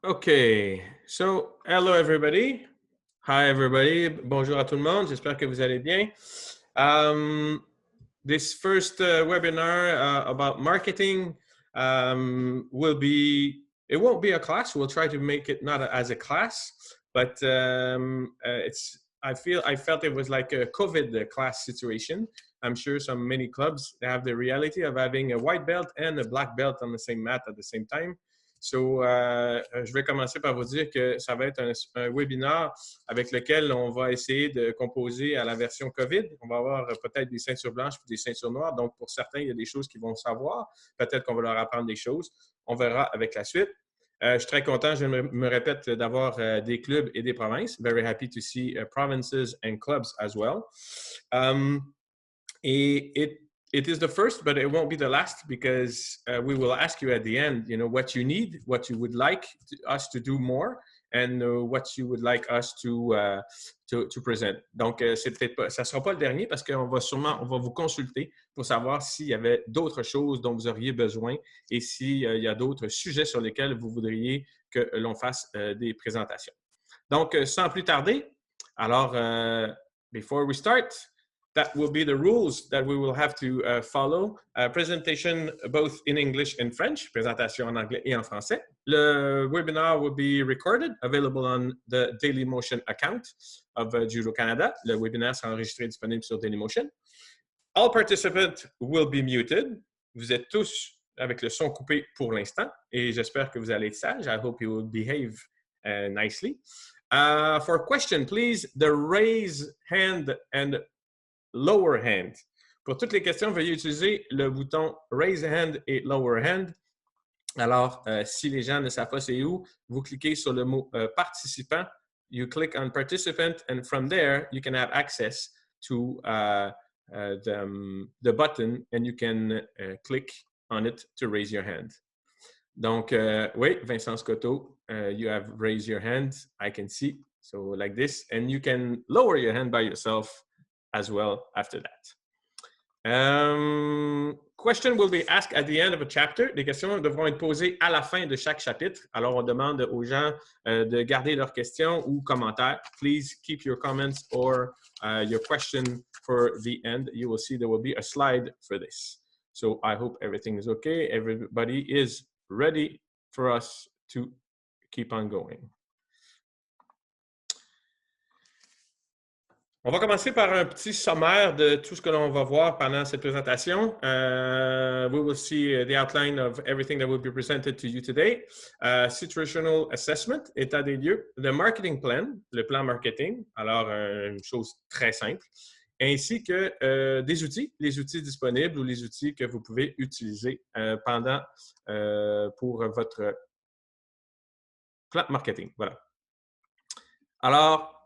Okay, so hello everybody. Hi everybody. Bonjour à tout le monde. J'espère que vous allez bien. This first webinar about marketing it won't be a class. We'll try to make it not as a class, but I felt it was like a COVID class situation. I'm sure many clubs have the reality of having a white belt and a black belt on the same mat at the same time. So, je vais commencer par vous dire que ça va être un webinaire avec lequel on va essayer de composer à la version COVID. On va avoir peut-être des ceintures blanches et des ceintures noires. Donc, pour certains, il y a des choses qu'ils vont savoir. Peut-être qu'on va leur apprendre des choses. On verra avec la suite. Je suis très content, je me répète, d'avoir des clubs et des provinces. Very happy to see provinces and clubs as well. It is the first, but it won't be the last because we will ask you at the end, what you need, what you would like us to do more, and what you would like us to present. Donc, c'est peut-être pas, ça sera pas le dernier parce qu'on va vous consulter pour savoir s'il y avait d'autres choses dont vous auriez besoin et s'il y a d'autres sujets sur lesquels vous voudriez que l'on fasse des présentations. Donc, sans plus tarder, alors, before we start, that will be the rules that we will have to follow. Presentation both in English and French, présentation en anglais et en français. Le webinar will be recorded, available on the Dailymotion account of Judo Canada. Le webinaire sera enregistré disponible sur Dailymotion. All participants will be muted. Vous êtes tous avec le son coupé pour l'instant et j'espère que vous allez être sages. I hope you will behave nicely. For a question, please, the raise hand and lower hand. Pour toutes les questions, veuillez utiliser le bouton Raise Hand et Lower Hand. Alors, si les gens ne savent pas c'est où, vous cliquez sur le mot participant. You click on participant, and from there, you can have access to the button, and you can click on it to raise your hand. Donc, oui, Vincent Scotto, you have raised your hand. I can see. So like this, and you can lower your hand by yourself as well after that. Question will be asked at the end of a chapter. Les questions devront être posées à la fin de chaque chapitre. Alors, on demande aux gens de garder leurs questions ou commentaires. Please keep your comments or your question for the end. You will see there will be a slide for this. So I hope everything is okay. Everybody is ready for us to keep on going. On va commencer par un petit sommaire de tout ce que l'on va voir pendant cette présentation. We will see the outline of everything that will be presented to you today. Situational assessment, état des lieux. The marketing plan, le plan marketing. Alors, une chose très simple. Ainsi que des outils, les outils disponibles ou les outils que vous pouvez utiliser pour votre plan marketing. Voilà. Alors,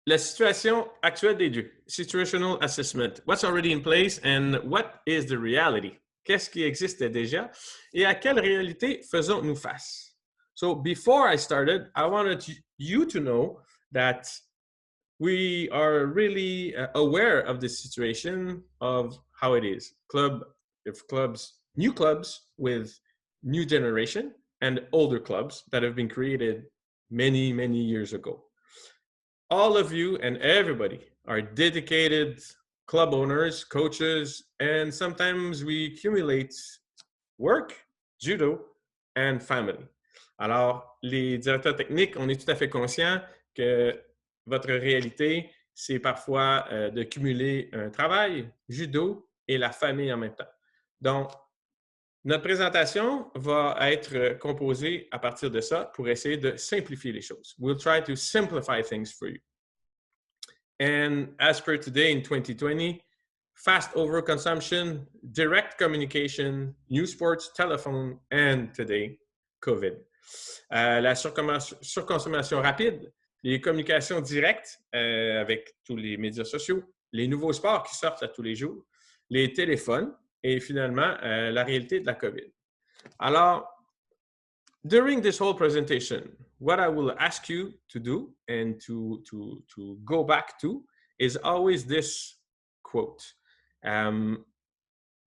la situation actuelle des lieux, situational assessment. What's already in place and what is the reality? Qu'est-ce qui existe déjà et à quelle réalité faisons-nous face? So before I started, I wanted you to know that we are really aware of the situation of how it is. New clubs with new generation and older clubs that have been created many, many years ago. All of you and everybody are dedicated club owners, coaches, and sometimes we accumulate work, judo, and family. Alors, les directeurs techniques, on est tout à fait conscients que votre réalité, c'est parfois de cumuler un travail, judo, et la famille en même temps. Donc, notre présentation va être composée à partir de ça pour essayer de simplifier les choses. We'll try to simplify things for you. And as per today in 2020, fast overconsumption, direct communication, new sports, telephone, and today, COVID. La surconsommation rapide, les communications directes avec tous les médias sociaux, les nouveaux sports qui sortent à tous les jours, les téléphones, et finalement, la réalité de la COVID. Alors, during this whole presentation, what I will ask you to do and to go back to is always this quote.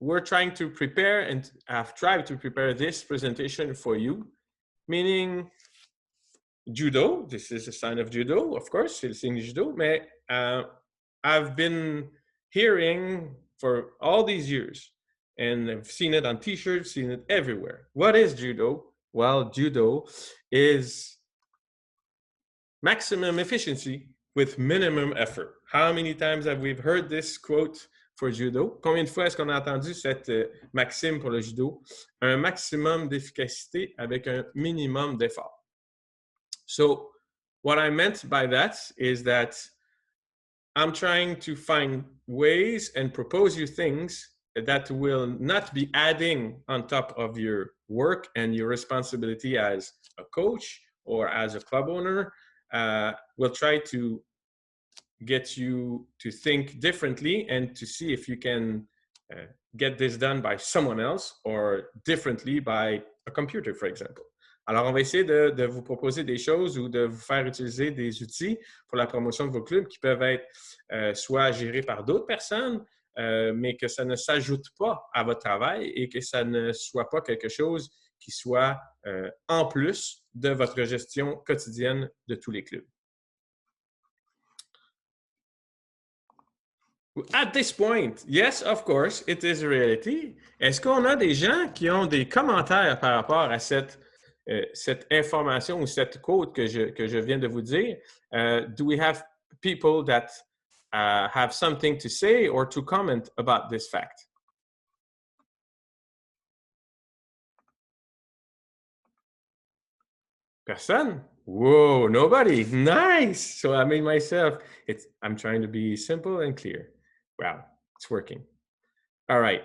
We're trying to prepare and I've tried to prepare this presentation for you, meaning judo. This is a sign of judo, of course. C'est le signe du judo. Mais I've been hearing for all these years, and I've seen it on T-shirts, seen it everywhere. What is judo? Well, judo is maximum efficiency with minimum effort. How many times have we heard this quote for judo? Combien de fois est-ce qu'on a entendu cette maxime pour le judo? Un maximum d'efficacité avec un minimum d'effort. So what I meant by that is that I'm trying to find ways and propose you things that will not be adding on top of your work and your responsibility as a coach or as a club owner. We'll try to get you to think differently and to see if you can get this done by someone else or differently by a computer, for example. Alors, on va essayer de vous proposer des choses ou de vous faire utiliser des outils pour la promotion de vos clubs qui peuvent être soit gérés par d'autres personnes, mais que ça ne s'ajoute pas à votre travail et que ça ne soit pas quelque chose qui soit en plus de votre gestion quotidienne de tous les clubs. At this point, yes, of course, it is a reality. Est-ce qu'on a des gens qui ont des commentaires par rapport à cette information ou cette quote que je viens de vous dire? Do we have people that have something to say or to comment about this fact? Person? Whoa, nobody. Nice. So I made myself, I'm trying to be simple and clear. Wow, it's working. All right.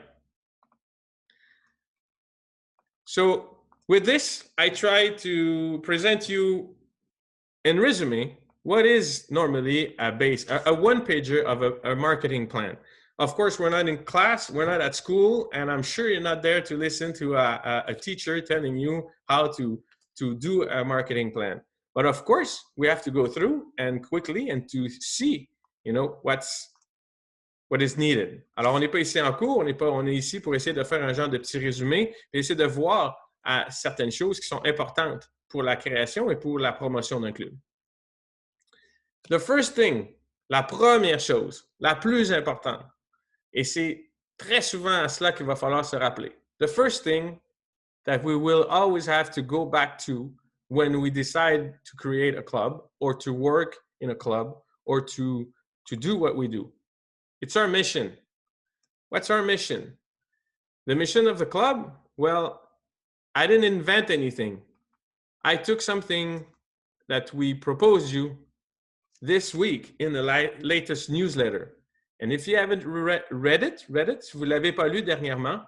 So with this, I try to present you in resume what is normally a one-pager of a marketing plan. Of course, we're not in class, we're not at school, and I'm sure you're not there to listen to a teacher telling you how to do a marketing plan. But of course, we have to go through and quickly and to see, what is needed. Alors, on n'est pas ici en cours, on est ici pour essayer de faire un genre de petit résumé et essayer de voir certaines choses qui sont importantes pour la création et pour la promotion d'un club. The first thing, la première chose, la plus importante, et c'est très souvent à cela qu'il va falloir se rappeler. The first thing that we will always have to go back to when we decide to create a club or to work in a club or to do what we do. It's our mission. What's our mission? The mission of the club? Well, I didn't invent anything. I took something that we proposed you this week in the latest newsletter. And if you haven't read it, si vous ne l'avez pas lu dernièrement,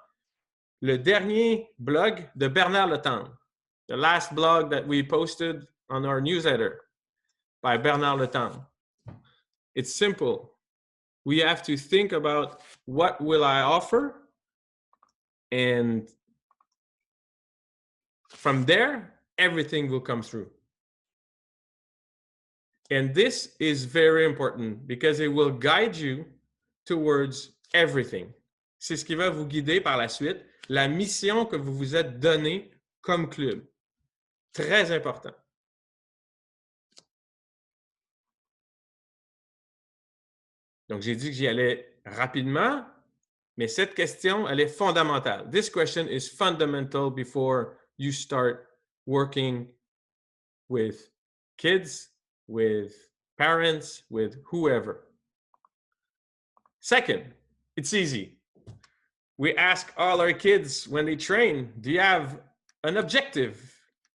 le dernier blog de Bernard Letendre, the last blog that we posted on our newsletter by Bernard Letendre. It's simple. We have to think about what will I offer, and from there, everything will come through. And this is very important because it will guide you towards everything. C'est ce qui va vous guider par la suite, la mission que vous vous êtes donnée comme club. Très important. Donc, j'ai dit que j'y allais rapidement, mais cette question, elle est fondamentale. This question is fundamental before you start working with kids, with parents, with whoever. Second, it's easy. We ask all our kids when they train, do you have an objective?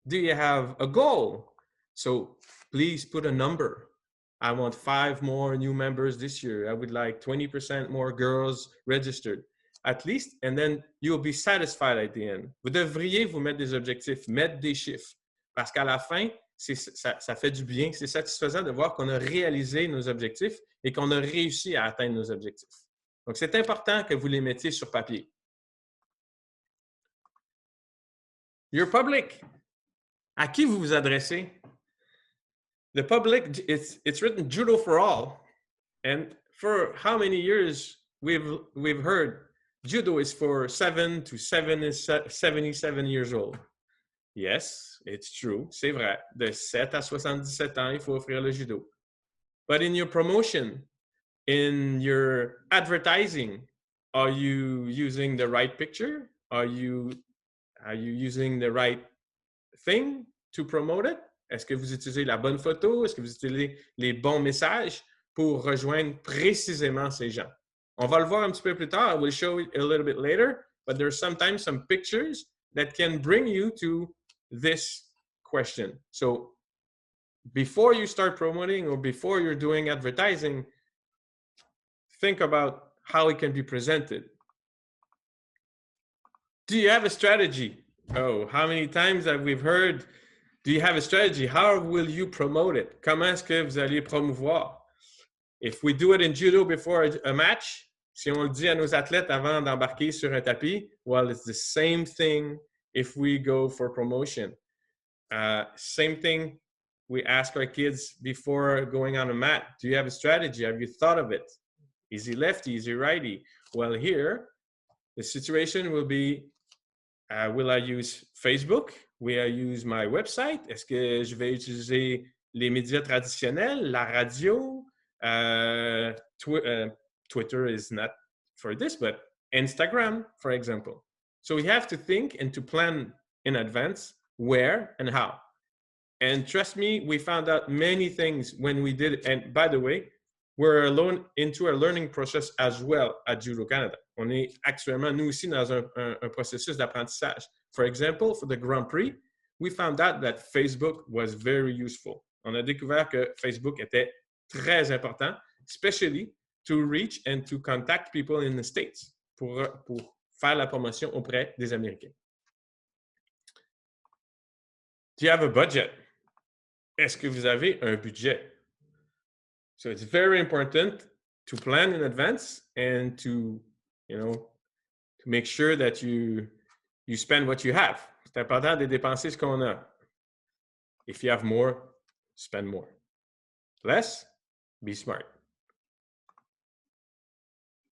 Do you have a goal? So please put a number. I want 5 more new members this year. I would like 20% more girls registered, at least, and then you'll be satisfied at the end. Vous devriez vous mettre des objectifs, mettre des chiffres, parce qu'à la fin, ça fait du bien, c'est satisfaisant de voir qu'on a réalisé nos objectifs et qu'on a réussi à atteindre nos objectifs. Donc, c'est important que vous les mettiez sur papier. Your public, à qui vous vous adressez? The public, it's written judo for all. And for how many years we've heard judo is for 7 to 77 years old. Yes, it's true. C'est vrai. De 7 à 77 ans, il faut offrir le judo. But in your promotion, in your advertising, are you using the right picture? Are you using the right thing to promote it? Est-ce que vous utilisez la bonne photo? Est-ce que vous utilisez les bons messages pour rejoindre précisément ces gens? On va le voir un petit peu plus tard. I will show it a little bit later, but there's sometimes some pictures that can bring you to this question. So before you start promoting or before you're doing advertising, think about how it can be presented. Do you have a strategy? Oh, how many times have we heard, do you have a strategy? How will you promote it? Comment est-ce que vous allez promouvoir? If we do it in judo before a match, si on le dit à nos athlètes avant d'embarquer sur un tapis, well, it's the same thing if we go for promotion. Same thing we ask our kids before going on a mat. Do you have a strategy? Have you thought of it? Is he lefty? Is he righty? Well, here, the situation will be, will I use Facebook? Will I use my website? Est-ce que je vais utiliser les médias traditionnels, la radio? Twitter is not for this, but Instagram, for example. So we have to think and to plan in advance where and how. And trust me, we found out many things when we did it. And by the way, we're into a learning process as well at Judo Canada. On est actuellement, nous aussi, dans un processus d'apprentissage. For example, for the Grand Prix, we found out that Facebook was very useful. On a découvert que Facebook était très important, especially to reach and to contact people in the States pour faire la promotion auprès des Américains. Do you have a budget? Est-ce que vous avez un budget? So it's very important to plan in advance and to make sure that you spend what you have. C'est important de dépenser ce qu'on a. If you have more, spend more. Less, be smart.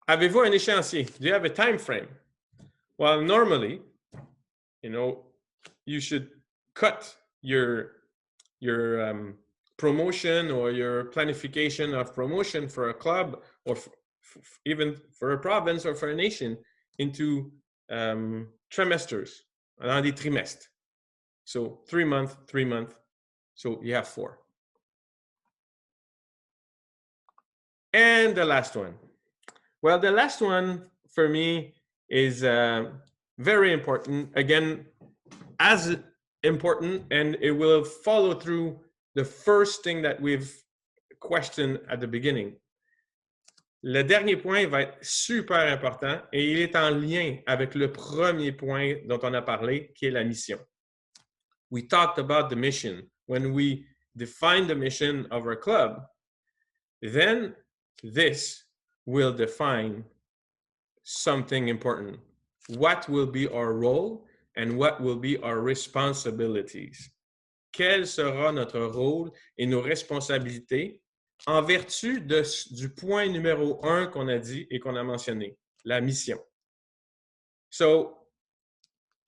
Avez-vous un échéancier? Do you have a time frame? Well, normally, you should cut your promotion or your planification of promotion for a club or even for a province or for a nation into trimesters, dans des trimestres. So 3 months, 3 months. So you have 4. And the last one. Well, the last one for me is very important. Again, as important, and it will follow through the first thing that we've questioned at the beginning. Le dernier point va être super important et il est en lien avec le premier point dont on a parlé, qui est la mission. We talked about the mission. When we define the mission of our club, then this will define something important. What will be our role and what will be our responsibilities? Quel sera notre rôle et nos responsabilités en vertu du point numéro 1 qu'on a dit et qu'on a mentionné, la mission. So,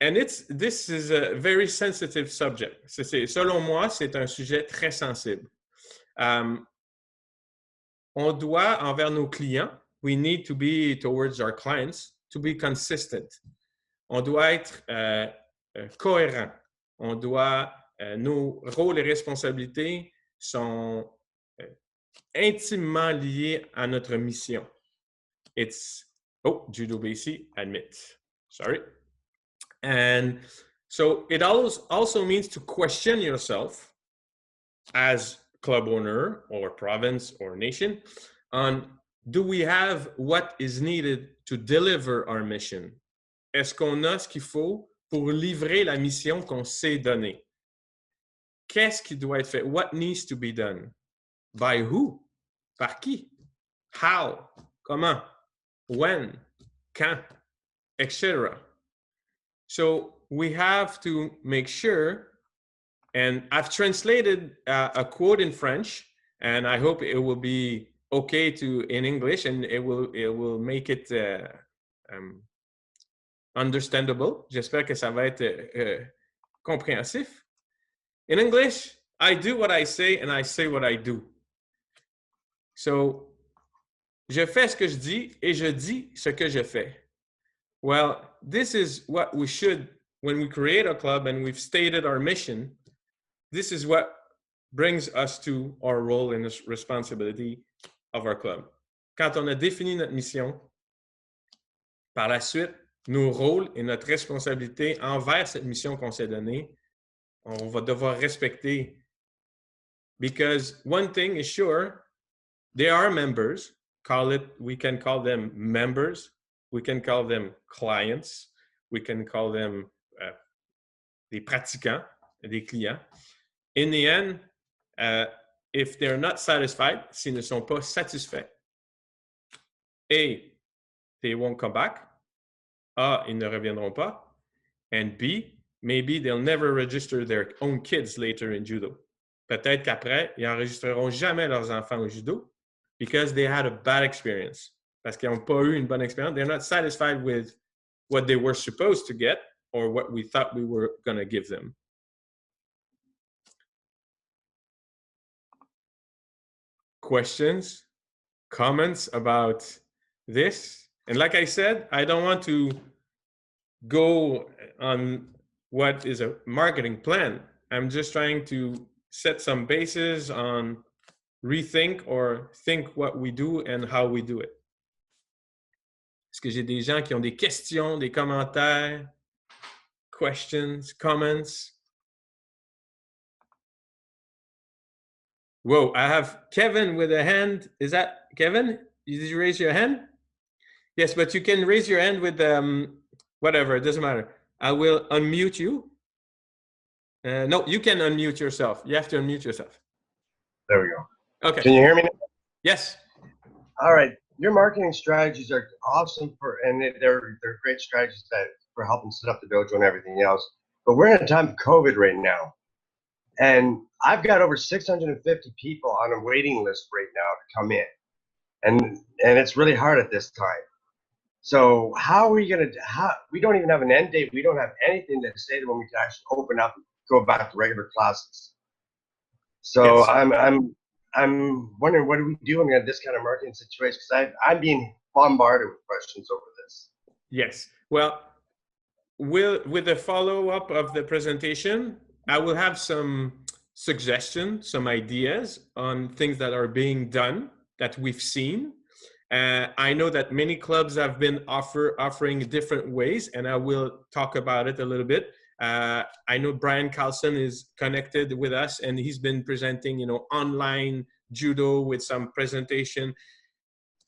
and this is a very sensitive subject. Selon moi, c'est un sujet très sensible. On doit, envers nos clients, we need to be towards our clients, to be consistent. On doit être cohérent. On doit, nos rôles et responsabilités sont intimement liés à notre mission. It's, Judo BC, admit. Sorry. And so it also means to question yourself as club owner or province or nation on, do we have what is needed to deliver our mission? Est-ce qu'on a ce qu'il faut pour livrer la mission qu'on s'est donnée? Qu'est-ce qui doit être fait? What needs to be done? By who? Par qui? How? Comment? When? Quand? Etc. So we have to make sure, and I've translated a quote in French, and I hope it will be okay in English, and it will make it understandable. J'espère que ça va être compréhensif. In English, I do what I say and I say what I do. So, je fais ce que je dis et je dis ce que je fais. Well, this is what we should, when we create a club and we've stated our mission, this is what brings us to our role and responsibility of our club. Quand on a défini notre mission, par la suite, nos rôles et notre responsabilité envers cette mission qu'on s'est donnée, on va devoir respecter. Because one thing is sure, they are members. We can call them members. We can call them clients. We can call them des pratiquants, des clients. In the end, if they're not satisfied, s'ils ne sont pas satisfaits, A, they won't come back. A, ils ne reviendront pas. And B, maybe they'll never register their own kids later in judo. Peut-être qu'après, ils n'enregistreront jamais leurs enfants au judo because they had a bad experience. Parce qu'ils n'ont pas eu une bonne expérience. They're not satisfied with what they were supposed to get or what we thought we were going to give them. Questions, comments about this? And like I said, I don't want to go on what is a marketing plan. I'm just trying to set some bases on rethink or think what we do and how we do it. Est-ce que j'ai des gens qui ont des questions, des commentaires, questions, comments? Whoa, I have Kevin with a hand. Is that Kevin? Did you raise your hand? Yes, but you can raise your hand with whatever, it doesn't matter. I will unmute you. No, you can unmute yourself. You have to unmute yourself. There we go. Okay. Can you hear me now? Yes. All right. Your marketing strategies are awesome and they're great strategies for helping set up the dojo and everything else. But we're in a time of COVID right now. And I've got over 650 people on a waiting list right now to come in. And it's really hard at this time. So how are we going to, we don't even have an end date. We don't have anything to say to when we can actually open up and go back to regular classes. So yes. I'm wondering, what do we do in this kind of marketing situation? Because I'm being bombarded with questions over this. Yes. Well, with the follow-up of the presentation, I will have some suggestions, some ideas on things that are being done that we've seen. I know that many clubs have been offering different ways, and I will talk about it a little bit. I know Brian Carlson is connected with us, and he's been presenting, online judo with some presentation.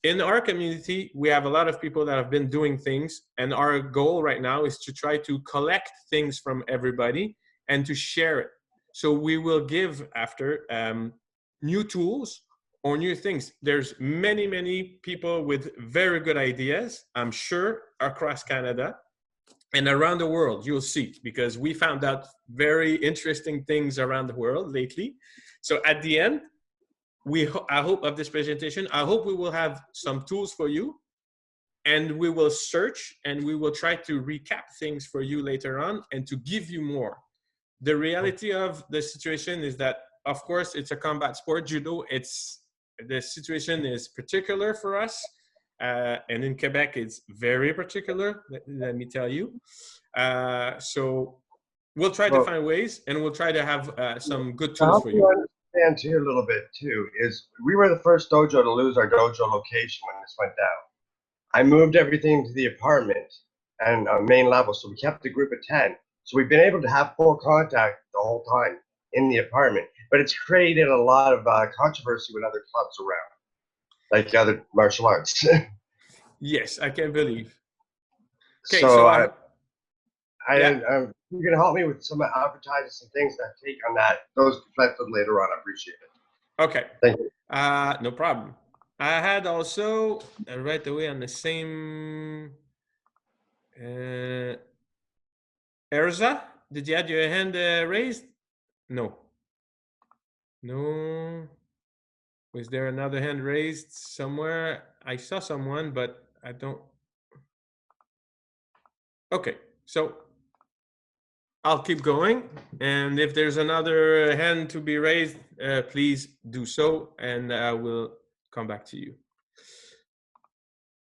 In our community, we have a lot of people that have been doing things, and our goal right now is to try to collect things from everybody and to share it. So we will give after new tools or new things. There's many people with very good ideas, I'm sure, across Canada and around the world. You'll see, because we found out very interesting things around the world lately. So at the end, I hope of this presentation, I hope we will have some tools for you, and we will search and we will try to recap things for you later on and to give you more. The reality of the situation is that, of course, it's a combat sport, judo. The situation is particular for us. And in Quebec, it's very particular, let me tell you. So we'll try to find ways, and we'll try to have some good tools for you. Understand too a little bit too is we were the first dojo to lose our dojo location when this went down. I moved everything to the apartment and main level, so we kept the group of 10. So we've been able to have full contact the whole time in the apartment, but it's created a lot of controversy with other clubs around, like other martial arts. Yes, I can believe. Okay, so you're going to help me with some advertising, some things that take on those perspectives later on. I appreciate it. Okay. Thank you. No problem. I had also right away on the same. Erza, did you have your hand raised? No. No. Was there another hand raised somewhere? I saw someone, but I don't. Okay, so I'll keep going. And if there's another hand to be raised, please do so, and I will come back to you.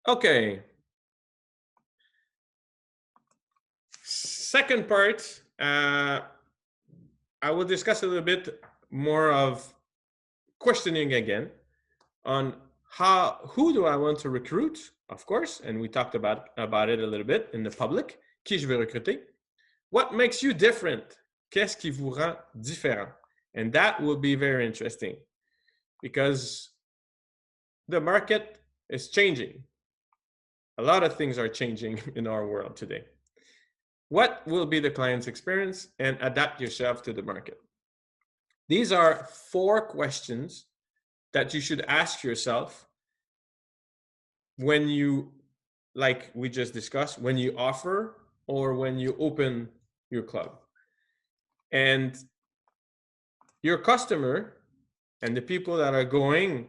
Okay. Second part, I will discuss a little bit more of questioning again on who do I want to recruit, of course, and we talked about it a little bit in the public. Qui je veux recruter? What makes you different? Qu'est-ce qui vous rend différent? And that will be very interesting because the market is changing. A lot of things are changing in our world today. What will be the client's experience, and adapt yourself to the market? These are 4 questions that you should ask yourself when you, like we just discussed, when you offer or when you open your club. And your customer and the people that are going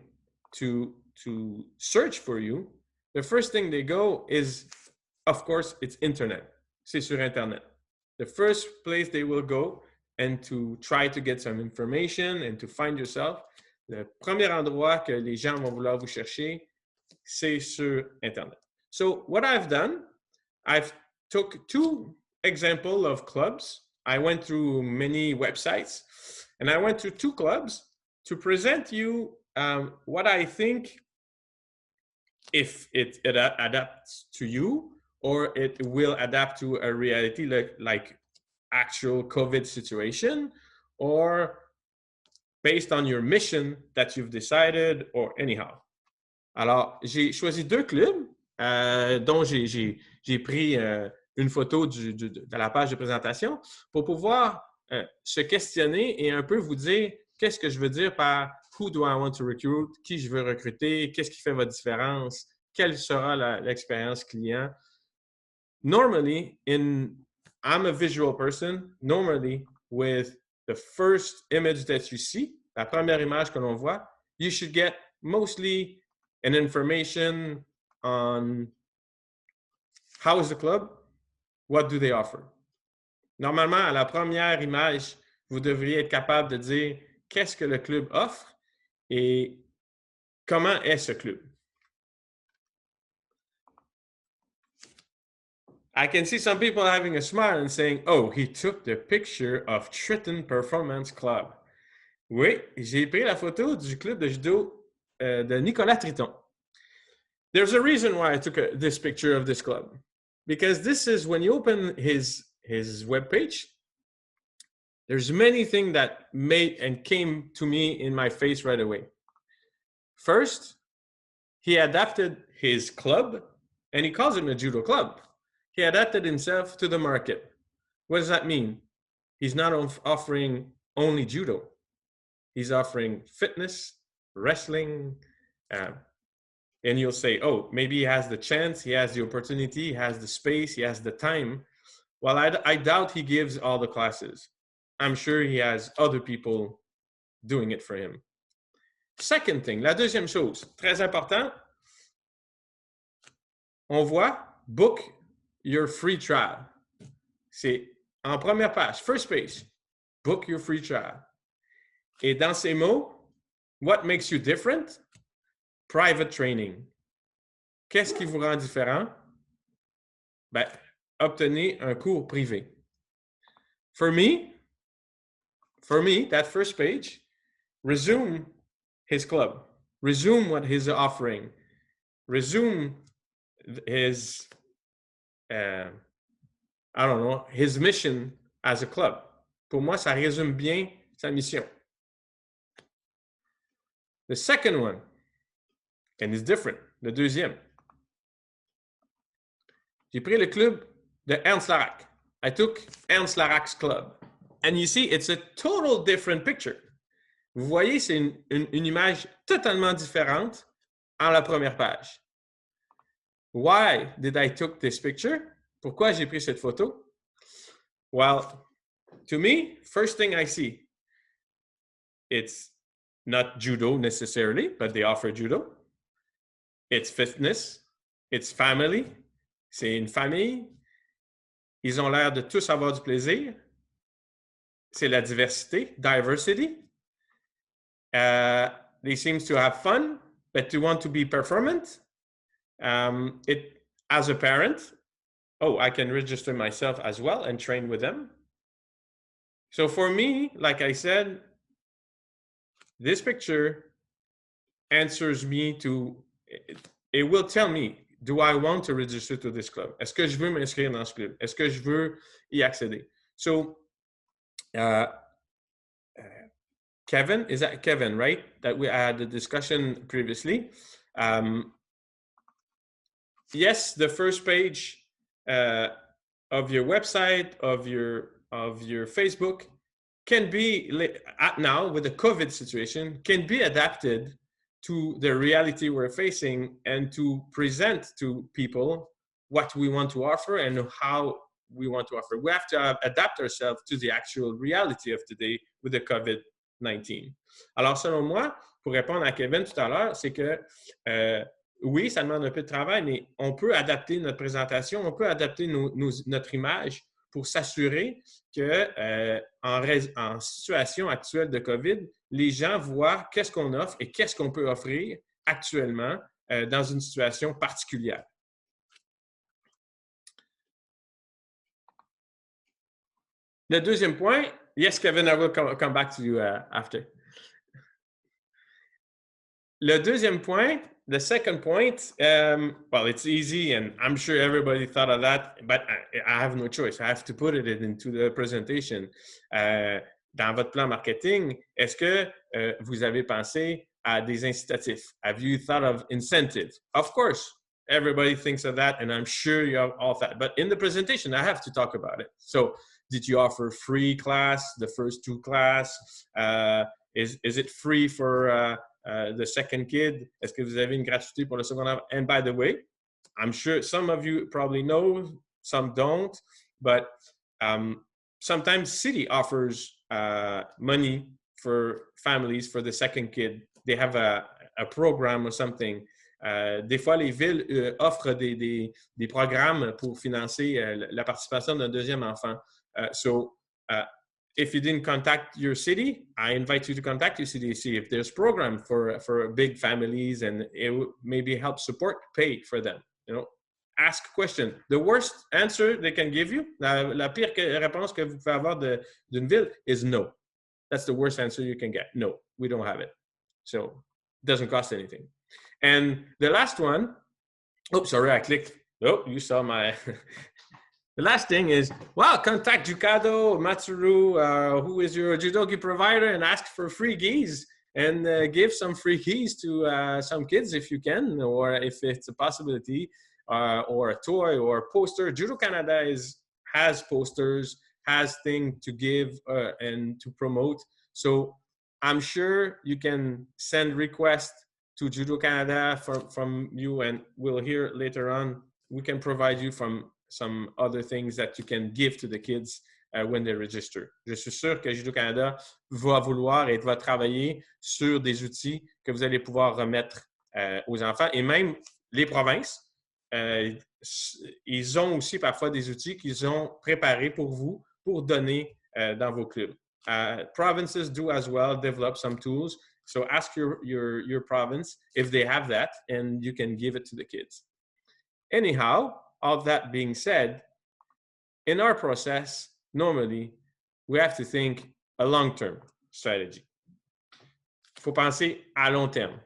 to search for you, the first thing they go is, of course, it's internet. C'est sur Internet. The first place they will go and to try to get some information and to find yourself, le premier endroit que les gens vont vouloir vous chercher, c'est sur Internet. So what I've done, I've took 2 examples of clubs. I went through many websites and I went to 2 clubs to present you what I think, if it adapts to you or it will adapt to a reality like actual COVID situation, or based on your mission that you've decided, or anyhow. Alors, j'ai choisi 2 clubs dont j'ai pris une photo de la page de présentation pour pouvoir se questionner et un peu vous dire qu'est-ce que je veux dire par who do I want to recruit, qui je veux recruter, qu'est-ce qui fait votre différence, quelle sera l'expérience client. Normally, I'm a visual person. Normally, with the first image that you see, la première image que l'on voit, you should get mostly an information on how is the club, what do they offer. Normalement, à la première image, vous devriez être capable de dire qu'est-ce que le club offre et comment est ce club. I can see some people having a smile and saying, oh, he took the picture of Triton Performance Club. Oui, j'ai pris la photo du club de judo de Nicolas Triton. There's a reason why I took this picture of this club. Because this is, when you open his webpage, there's many things that made and came to me in my face right away. First, he adapted his club, and he calls it a judo club. He adapted himself to the market. What does that mean? He's not offering only judo. He's offering fitness, wrestling, and you'll say, oh, maybe he has the chance, he has the opportunity, he has the space, he has the time. Well, I doubt he gives all the classes. I'm sure he has other people doing it for him. Second thing, la deuxième chose, très important, on voit book your free trial. C'est en première page, first page, book your free trial. Et dans ces mots, what makes you different? Private training. Qu'est-ce qui vous rend différent? Ben, obtenez un cours privé. For me, that first page, resume his club, resume what he's offering, resume his, his mission as a club. Pour moi, ça résume bien sa mission. The second one, and it's different, le deuxième. J'ai pris le club de Ernst Larac. I took Ernst Larac's club. And you see, it's a total different picture. Vous voyez, c'est une image totalement différente en la première page. Why did I took this picture? Pourquoi j'ai pris cette photo? Well, to me, first thing I see, it's not judo necessarily, but they offer judo. It's fitness. It's family. C'est une famille. Ils ont l'air de tous avoir du plaisir. c'est la diversité, diversity. They seem to have fun, but to want to be performant. As a parent, oh, I can register myself as well and train with them. So for me, like I said, this picture answers me to, it will tell me, do I want to register to this club? Est-ce que je veux m'inscrire dans ce club? Est-ce que je veux y accéder? So, Kevin, is that Kevin, right? That we had a discussion previously. Yes, the first page of your website, of your Facebook can be, now with the COVID situation, can be adapted to the reality we're facing and to present to people what we want to offer and how we want to offer. We have to adapt ourselves to the actual reality of today with the COVID-19. Alors, selon moi, pour répondre à Kevin tout à l'heure, c'est que oui, ça demande un peu de travail, mais on peut adapter notre présentation, on peut adapter notre image pour s'assurer que en situation actuelle de COVID, les gens voient qu'est-ce qu'on offre et qu'est-ce qu'on peut offrir actuellement dans une situation particulière. Le deuxième point, yes, Kevin, I will come back to you after. Le deuxième point, the second point, well, it's easy, and I'm sure everybody thought of that, but I have no choice. I have to put it into the presentation. Dans votre plan marketing, est-ce que vous avez pensé à des incitatifs? Have you thought of incentives? Of course, everybody thinks of that, and I'm sure you have all that. But in the presentation, I have to talk about it. So, did you offer free class, the first 2 class? Is it free for the second kid? Est-ce que vous avez une gratuité pour le secondaire? And by the way, I'm sure some of you probably know, some don't, but sometimes city offers money for families for the second kid. They have a program or something. Des fois, les villes offrent des programmes pour financer la participation d'un deuxième enfant. So if you didn't contact your city, I invite you to contact your city, see if there's a program for big families, and it will maybe help support pay for them. You know, ask question. The worst answer they can give you, la pire réponse que vous pouvez avoir d'une ville is no. That's the worst answer you can get. No, we don't have it. So it doesn't cost anything. And the last one, oh, sorry, I clicked. Oh, you saw my... The last thing is, well, contact Jucado, Matsuru, who is your judogi provider, and ask for free gis, and give some free gis to some kids if you can, or if it's a possibility, or a toy or a poster. Judo Canada has posters, has things to give and to promote. So I'm sure you can send requests to Judo Canada from you, and we'll hear later on. We can provide you from some other things that you can give to the kids when they register. Je suis sûr que Judo Canada va vouloir et va travailler sur des outils que vous allez pouvoir remettre aux enfants, et même les provinces, ils ont aussi parfois des outils qu'ils ont préparés pour vous pour donner dans vos clubs. Provinces do as well develop some tools, so ask your province if they have that, and you can give it to the kids. Anyhow, all that being said, in our process, normally, we have to think a long-term strategy. Il faut penser à long terme.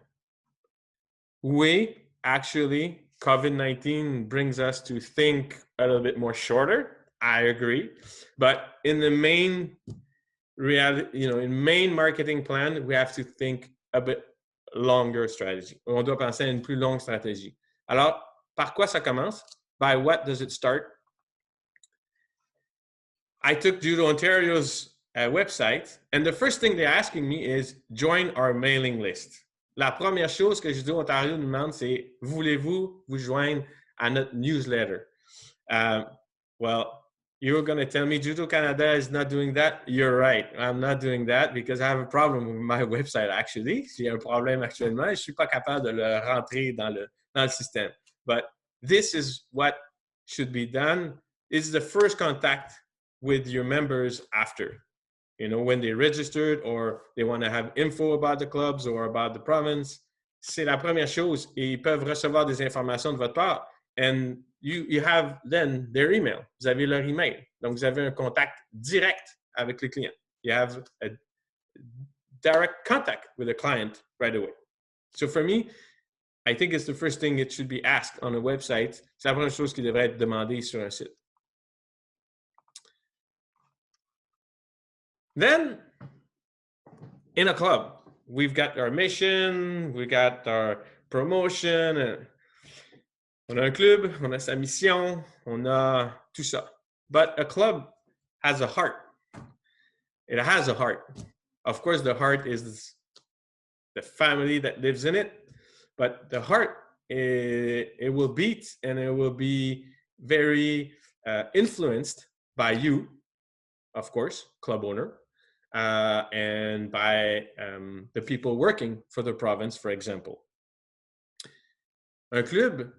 We actually, COVID-19 brings us to think a little bit more shorter. I agree. But in the main reality, in main marketing plan, we have to think a bit longer strategy. On doit penser à une plus longue stratégie. Alors, par quoi ça commence? By what does it start? I took Judo Ontario's website, and the first thing they're asking me is join our mailing list. La première chose que Judo Ontario nous demande, c'est voulez-vous vous joindre à notre newsletter? Well, you're going to tell me Judo Canada is not doing that? You're right. I'm not doing that because I have a problem with my website, actually. J'ai un problème actuellement. Je ne suis pas capable de le rentrer dans le système. But this is what should be done. It's the first contact with your members after. you know, when they registered or they want to have info about the clubs or about the province. C'est la première chose. Et ils peuvent recevoir des informations de votre part. And you have then their email. Vous avez leur email. Donc, vous avez un contact direct avec les clients. You have a direct contact with the client right away. So for me, I think it's the first thing it should be asked on a website. C'est la première chose qui devrait être demandée sur un site. Then, in a club, we've got our mission, we got our promotion. On a un club, on a sa mission, on a tout ça. But a club has a heart. It has a heart. Of course, the heart is the family that lives in it, but the heart, it will beat and it will be very influenced by you, of course, club owner, and by the people working for the province, for example. Un club,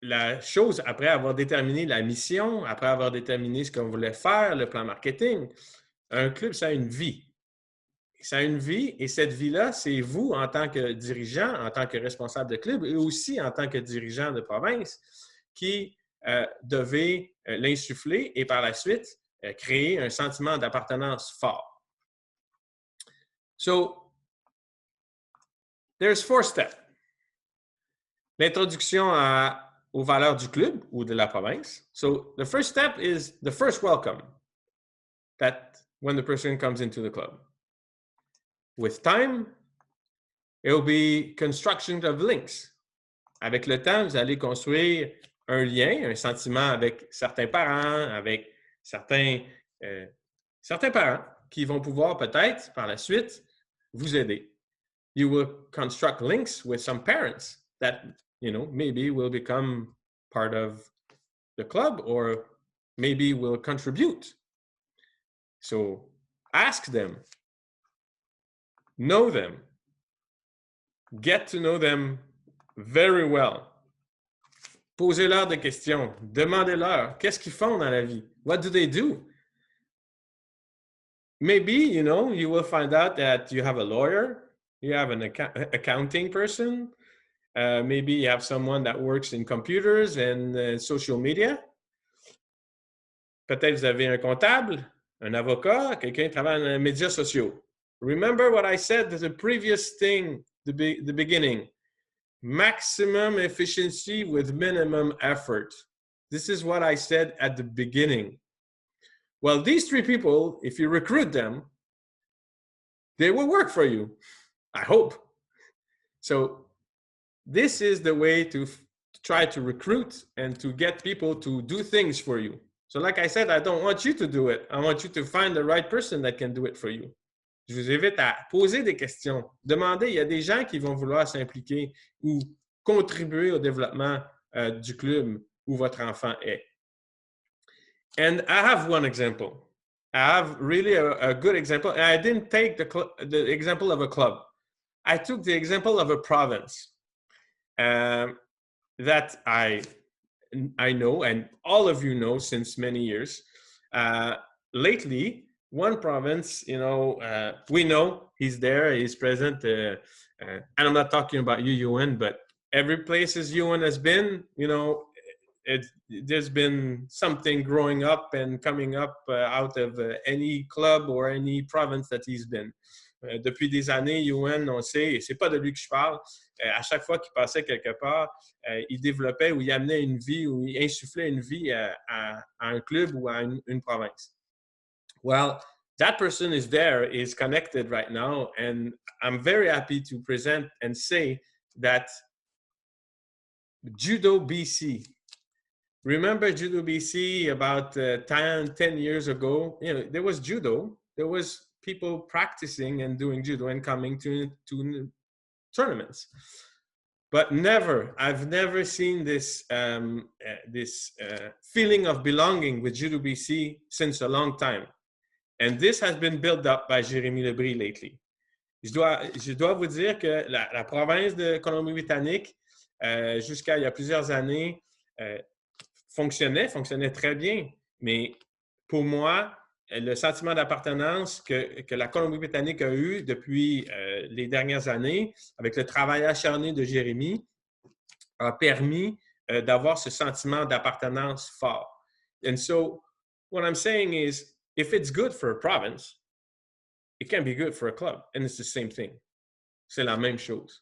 la chose, après avoir déterminé la mission, après avoir déterminé ce qu'on voulait faire, le plan marketing, un club, ça a une vie. Ça a une vie et cette vie-là, c'est vous en tant que dirigeant, en tant que responsable de club et aussi en tant que dirigeant de province qui devez l'insuffler et par la suite créer un sentiment d'appartenance fort. So, there's 4 steps. L'introduction aux valeurs du club ou de la province. So, the first step is the first welcome that when the person comes into the club. With time, it will be construction of links. Avec le temps, vous allez construire un lien, un sentiment avec certains parents, avec certains parents qui vont pouvoir peut-être, par la suite, vous aider. You will construct links with some parents that, you know, maybe will become part of the club or maybe will contribute. So ask them. Know them. Get to know them very well. Posez-leur des questions. Demandez-leur qu'est-ce qu'ils font dans la vie. What do they do? Maybe, you know, you will find out that you have a lawyer, you have an accounting person, maybe you have someone that works in computers and social media. Peut-être vous avez un comptable, un avocat, quelqu'un qui travaille dans les médias sociaux. Remember what I said at the previous thing, the beginning. Maximum efficiency with minimum effort. This is what I said at the beginning. Well, these 3 people, if you recruit them, they will work for you. I hope. So this is the way to try to recruit and to get people to do things for you. So like I said, I don't want you to do it. I want you to find the right person that can do it for you. Je vous invite à poser des questions. Demandez, il y a des gens qui vont vouloir s'impliquer ou contribuer au développement du club où votre enfant est. And I have one example. I have really a good example. And I didn't take the example of a club. I took the example of a province that I know, and all of you know since many years. Lately, one province, you know, we know he's there, he's present. And I'm not talking about you, Ewan, but every place as Ewan has been, you know, there's been something growing up and coming up out of any club or any province that he's been. Depuis des années, Ewan, on sait, et c'est pas de lui que je parle, à chaque fois qu'il passait quelque part, il développait ou il amenait une vie ou il insufflait une vie à un club ou à une province. Well, that person is there, is connected right now, and I'm very happy to present and say that Judo BC. Remember Judo BC about 10 years ago? You know, there was judo. There was people practicing and doing judo and coming to tournaments. But I've never seen this feeling of belonging with Judo BC since a long time. And this has been built up by Jérémy Lebris lately. Je dois vous dire que la province de Colombie-Britannique, jusqu'à il y a plusieurs années, fonctionnait très bien. Mais pour moi, le sentiment d'appartenance que la Colombie-Britannique a eu depuis les dernières années, avec le travail acharné de Jérémy, a permis d'avoir ce sentiment d'appartenance fort. And so, what I'm saying is, if it's good for a province, it can be good for a club, and it's the same thing. C'est la même chose.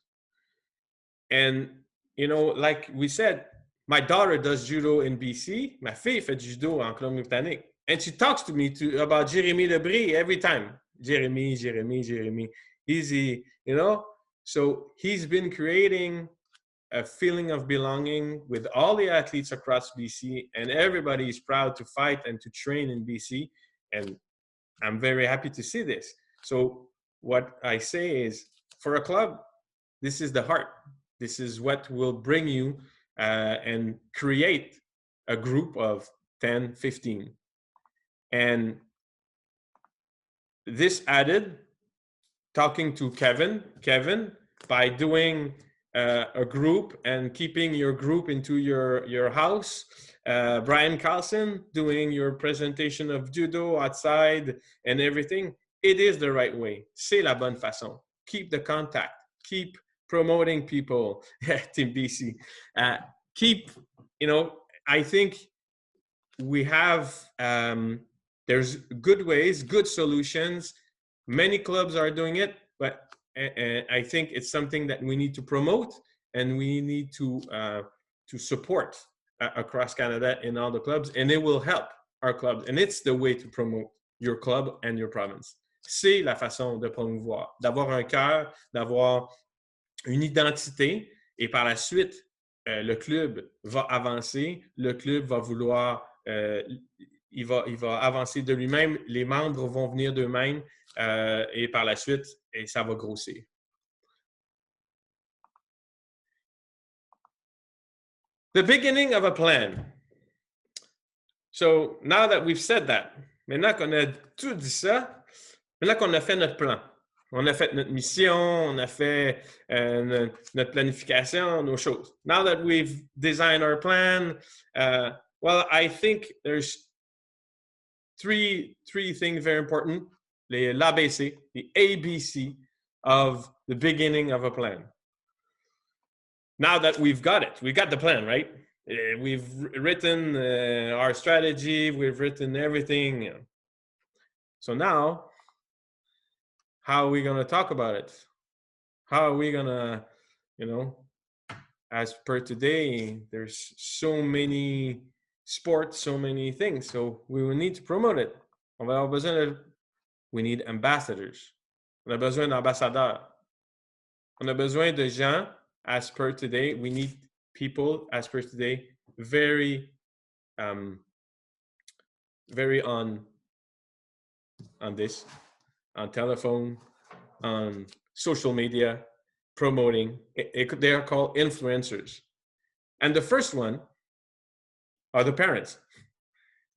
And, you know, like we said, my daughter does judo in BC. Ma fille fait du judo en Colombie-Britannique. And she talks to me about Jérémy Lebris every time. Jérémy. Easy, you know? So he's been creating a feeling of belonging with all the athletes across BC, and everybody is proud to fight and to train in BC. And I'm very happy to see this. So what I say is, for a club, this is the heart. This is what will bring you and create a group of 10, 15. And this added, talking to Kevin, by doing a group and keeping your group into your house. Brian Carlson doing your presentation of judo outside and everything. It is the right way. C'est la bonne façon. Keep the contact. Keep promoting people Team BC. Keep, you know, I think we have, there's good ways, good solutions. Many clubs are doing it, but I think it's something that we need to promote and we need to support across Canada in all the clubs, and it will help our clubs. And it's the way to promote your club and your province. C'est la façon de promouvoir, d'avoir un cœur, d'avoir une identité, et par la suite, le club va avancer, le club va vouloir, il va avancer de lui-même, les membres vont venir d'eux-mêmes, et par la suite, et ça va grossir. The beginning of a plan. So now that we've said that, maintenant qu'on a tout dit ça, maintenant qu'on a fait notre plan, on a fait notre mission, on a fait notre planification, nos choses. Now that we've designed our plan, well, I think there's three things very important. L'ABC, the ABC of the beginning of a plan. Now that we've got it, we got the plan, right? We've written our strategy, we've written everything. So now, how are we going to talk about it? How are we going to, you know, as per today, there's so many sports, so many things. So we will need to promote it. We need ambassadors. On a besoin d'ambassadeurs. On a besoin de gens, as per today. We need people, as per today, very on this, on telephone, on social media, promoting. They are called influencers. And the first one are the parents.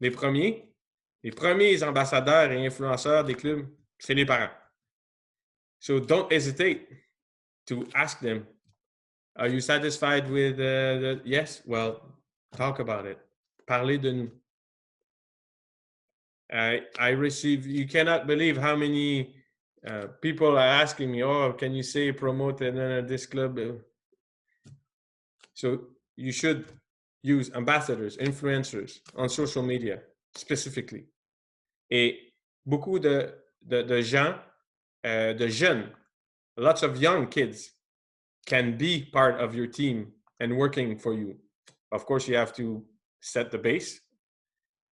Les premiers ambassadeurs et influenceurs des clubs, c'est les parents. So don't hesitate to ask them, are you satisfied with yes? Well, talk about it. Parlez de nous. I receive, you cannot believe how many people are asking me, oh, can you say promote this club? So you should use ambassadors, influencers on social media specifically. Et beaucoup de gens, de jeunes, lots of young kids can be part of your team and working for you. Of course, you have to set the base.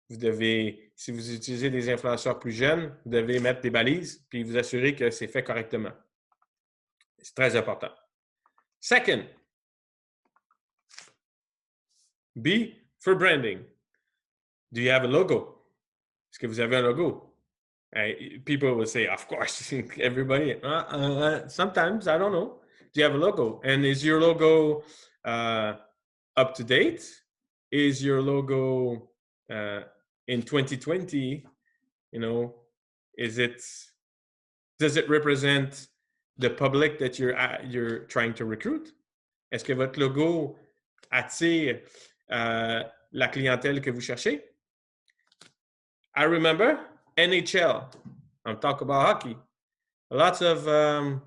Vous devez, si vous utilisez des influenceurs plus jeunes, vous devez mettre des balises puis vous assurer que c'est fait correctement. C'est très important. Second, B for branding. Do you have a logo? Est-ce que vous avez un logo? People will say, of course, everybody. Sometimes, I don't know. Do you have a logo? And is your logo up to date? Is your logo in 2020? You know, does it represent the public that you're trying to recruit? Est-ce que votre logo attire la clientèle que vous cherchez? I remember NHL. I'm talking about hockey. Lots of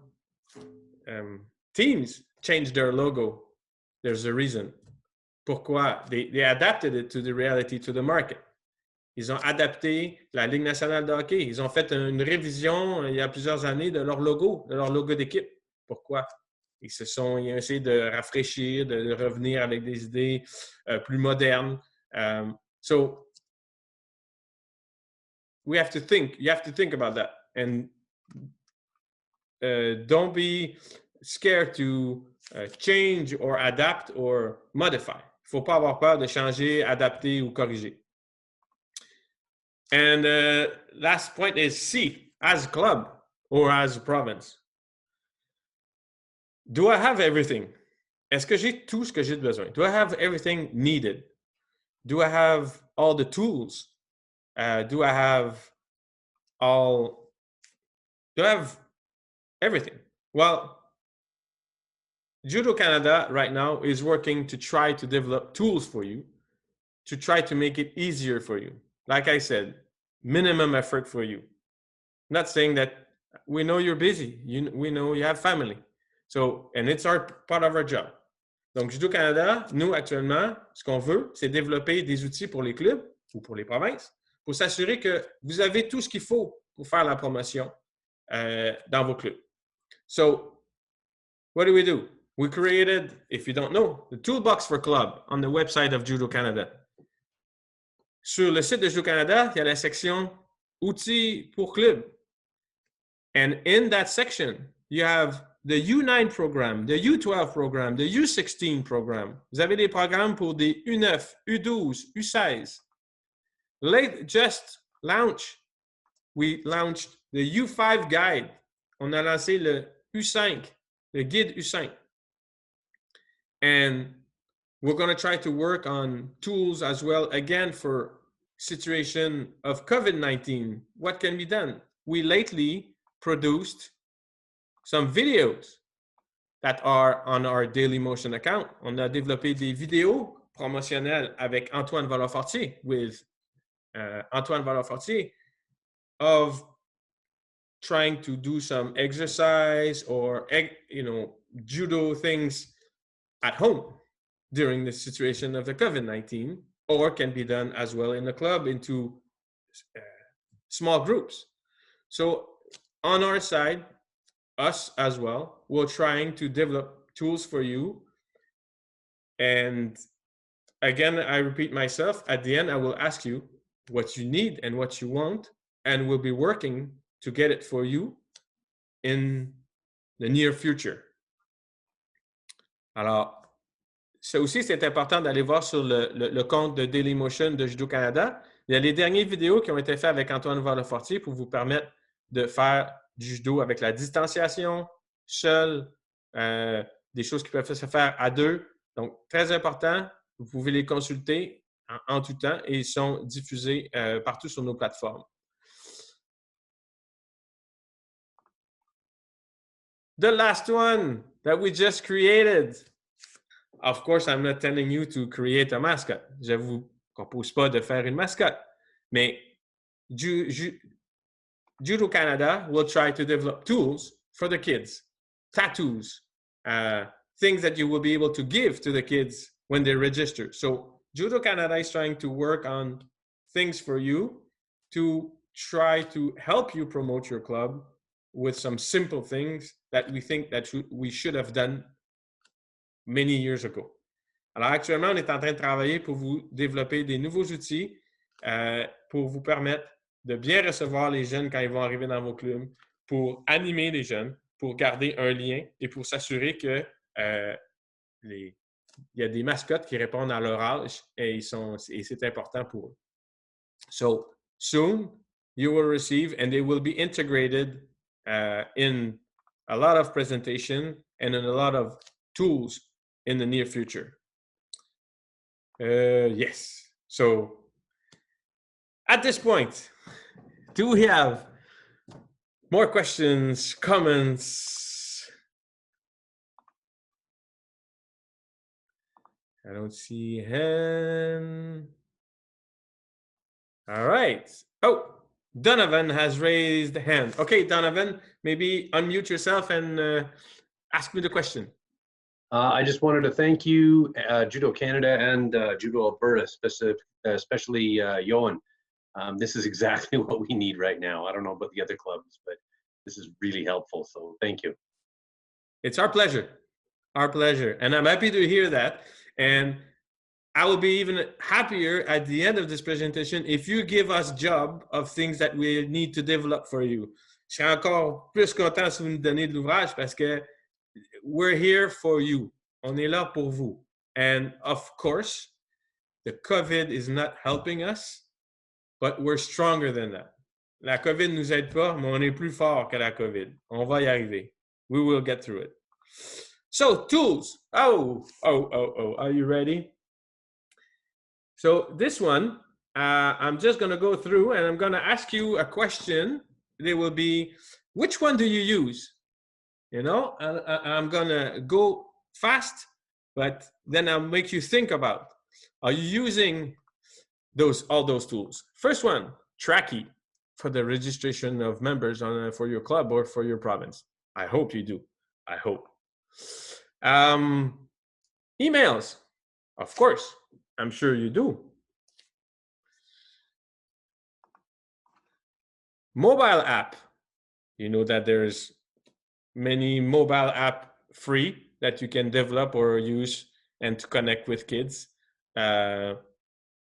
teams changed their logo. There's a reason. Pourquoi? They adapted it to the reality, to the market. Ils ont adapté la Ligue nationale de hockey. Ils ont fait une révision il y a plusieurs années de leur logo d'équipe. Pourquoi? Ils ont essayé de rafraîchir, de revenir avec des idées plus modernes. So you have to think about that. And don't be scared to change or adapt or modify. Il ne faut pas avoir peur de changer, adapter ou corriger. And last point is C, as a club or as a province. Do I have everything? Est-ce que j'ai tout ce que j'ai besoin? Do I have everything needed? Do I have all the tools? Do I have everything? Well, Judo Canada right now is working to try to develop tools for you to try to make it easier for you. Like I said, minimum effort for you. Not saying that we know you're busy. We know you have family. So, and it's part of our job. Donc, Judo Canada, nous, actuellement, ce qu'on veut, c'est développer des outils pour les clubs ou pour les provinces pour s'assurer que vous avez tout ce qu'il faut pour faire la promotion dans vos clubs. So, what do? We created, if you don't know, the Toolbox for Club on the website of Judo Canada. Sur le site de Judo Canada, il y a la section outils pour club. And in that section, you have the U9 program, the U12 program, the U16 program. Vous avez des programmes pour des U9, U12, U16. We launched the U5 guide. On a lancé le U5, le guide U5. And we're going to try to work on tools as well, again, for situation of COVID-19. What can be done? We lately produced some videos that are on our Daily Motion account. On a développé des vidéos promotionnelles avec Antoine Valofortier, with Antoine Valofortier, of trying to do some exercise or, judo things at home during the situation of the COVID-19, or can be done as well in the club into small groups. So on our side, us as well, we're trying to develop tools for you. And again, I repeat myself, at the end, I will ask you what you need and what you want, and we'll be working to get it for you in the near future. Alors, ça aussi, c'est important d'aller voir sur le compte de Dailymotion de Judo Canada. Il y a les dernières vidéos qui ont été faites avec Antoine Valofortier pour vous permettre de faire du judo avec la distanciation, seul, des choses qui peuvent se faire à deux. Donc, très important, vous pouvez les consulter en tout temps et ils sont diffusés partout sur nos plateformes. The last one that we just created. Of course, I'm not telling you to create a mascot. Je ne vous propose pas de faire une mascotte. Mais Judo Canada will try to develop tools for the kids, tattoos, things that you will be able to give to the kids when they register. So Judo Canada is trying to work on things for you to try to help you promote your club with some simple things that we think that we should have done many years ago. Alors actuellement, on est en train de travailler pour vous développer des nouveaux outils pour vous permettre de bien recevoir les jeunes quand ils vont arriver dans vos clubs, pour animer les jeunes, pour garder un lien et pour s'assurer que il y a des mascottes qui répondent à leur âge et c'est important pour eux. So soon you will receive and they will be integrated in a lot of presentation and in a lot of tools in the near future. Yes. So at this point, do we have more questions, comments? I don't see a hand. All right. Oh, Donovan has raised a hand. Okay, Donovan, maybe unmute yourself and ask me the question. I just wanted to thank you, Judo Canada and Judo Alberta, especially Johan. This is exactly what we need right now. I don't know about the other clubs, but this is really helpful. So thank you. It's our pleasure. Our pleasure. And I'm happy to hear that. And I will be even happier at the end of this presentation if you give us job of things that we need to develop for you. Je serais encore plus content si vous nous donnez de l'ouvrage parce que we're here for you. On est là pour vous. And of course, the COVID is not helping us, but we're stronger than that. La COVID ne nous aide pas, mais on est plus fort que la COVID. On va y arriver. We will get through it. So, tools. Oh, are you ready? So this one, I'm just going to go through and I'm going to ask you a question. There will be, which one do you use? You know, I'm going to go fast, but then I'll make you think about, are you using all those tools? First one, Tracky for the registration of members for your club or for your province. I hope you do. I hope. Emails, of course. I'm sure you do. Mobile app. You know that there's many mobile app free that you can develop or use and to connect with kids. And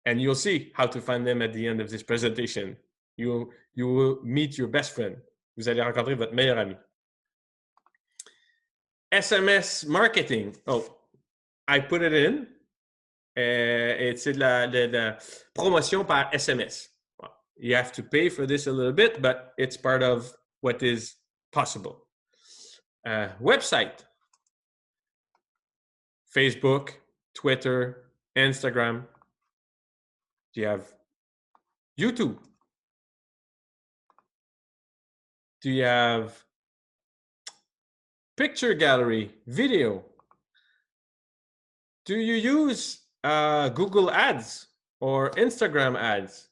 you'll see how to find them at the end of this presentation. You will meet your best friend. Vous allez rencontrer votre meilleur ami. SMS marketing. Oh, I put it in. C'est de la promotion par SMS. Well, you have to pay for this a little bit, but it's part of what is possible. Website. Facebook, Twitter, Instagram. Do you have YouTube? Do you have picture gallery, video? Do you use Google Ads or Instagram ads?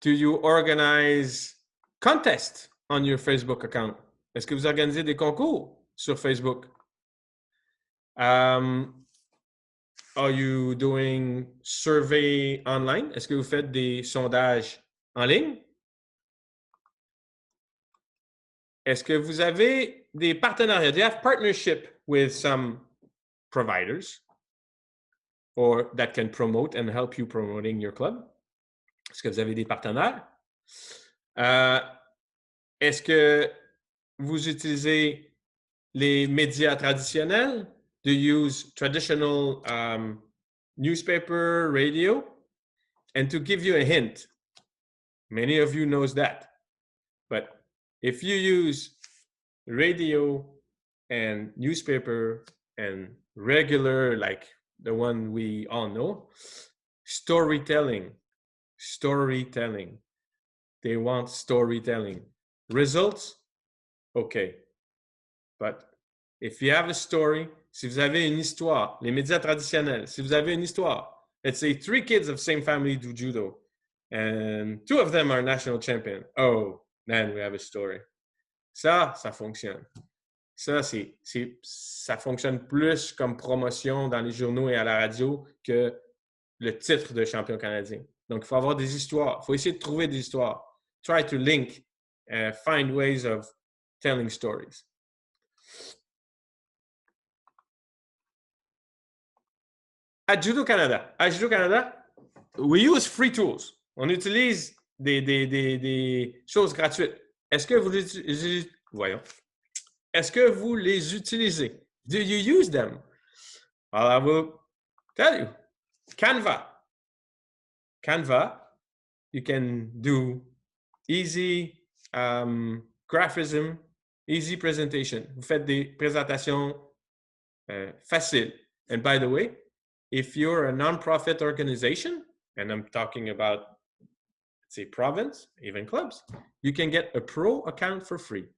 Do you organize contests on your Facebook account? Est-ce que vous organisez des concours sur Facebook? Are you doing survey online? Est-ce que vous faites des sondages en ligne? Est-ce que vous avez des partenariats? Do you have partnership with some providers or that can promote and help you promoting your club? Est-ce que vous avez des partenaires? Est-ce que vous utilisez les médias traditionnels? Do you use traditional newspaper, radio? And to give you a hint, many of you knows that, but if you use radio and newspaper and regular, like the one we all know, storytelling. They want storytelling. Results? Okay. But if you have a story, si vous avez une histoire, les médias traditionnels, si vous avez une histoire, let's say 3 kids of same family do judo, and 2 of them are national champion. Oh, man, we have a story. Ça fonctionne. Ça fonctionne plus comme promotion dans les journaux et à la radio que le titre de champion canadien. Donc, il faut avoir des histoires. Il faut essayer de trouver des histoires. Try to link, find ways of telling stories. À Judo Canada, we use free tools. On utilise des choses gratuites. Est-ce que vous les utilisez? Do you use them? Well, I will tell you. Canva, you can do easy graphism, easy presentation. Vous faites des présentations faciles. And by the way, if you're a non-profit organization, and I'm talking about, say, province, even clubs, you can get a pro account for free.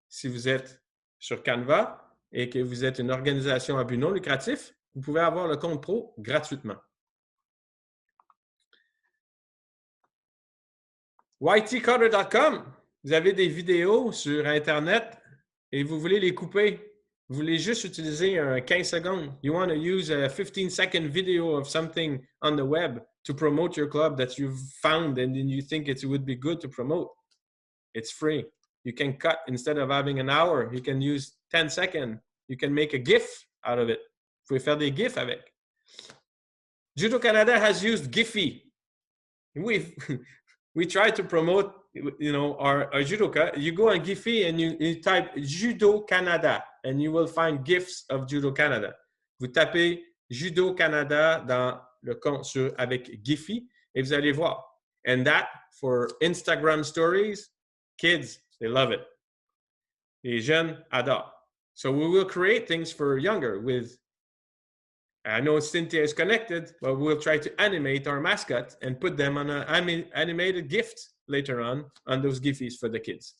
Si vous êtes sur Canva et que vous êtes une organisation à but non lucratif, vous pouvez avoir le compte pro gratuitement. ytcutter.com. Vous avez des vidéos sur Internet et vous voulez les couper. Vous voulez juste utiliser un 15 secondes. You want to use a 15-second video of something on the web to promote your club that you've found and then you think it would be good to promote. It's free. You can cut, instead of having an hour, you can use 10 seconds. You can make a GIF out of it. Vous pouvez faire des GIFs avec. Judo Canada has used Giphy. We try to promote, our judoka. You go on Giphy and you type Judo Canada and you will find GIFs of Judo Canada. Vous tapez Judo Canada dans le compte avec Giphy et vous allez voir. And that for Instagram stories, kids, they love it. Les jeunes adorent. So we will create things for younger with, I know Cynthia is connected, but we'll try to animate our mascot and put them on an animated gift later on those Giphies for the kids.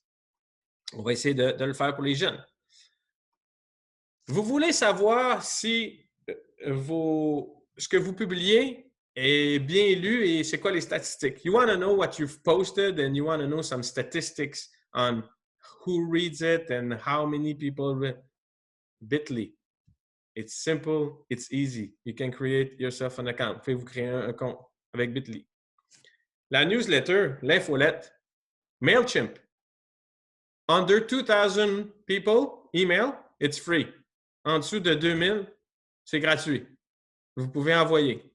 On va essayer de le faire pour les jeunes. Vous voulez savoir si ce que vous publiez est bien lu et c'est quoi les statistiques. You want to know what you've posted and you want to know some statistics on who reads it and how many people read. Bitly. It's simple, it's easy. You can create yourself an account. Pouvez-vous créer un compte avec Bitly. La newsletter, l'infolette, MailChimp. Under 2,000 people, email, it's free. En dessous de 2,000, c'est gratuit. Vous pouvez envoyer.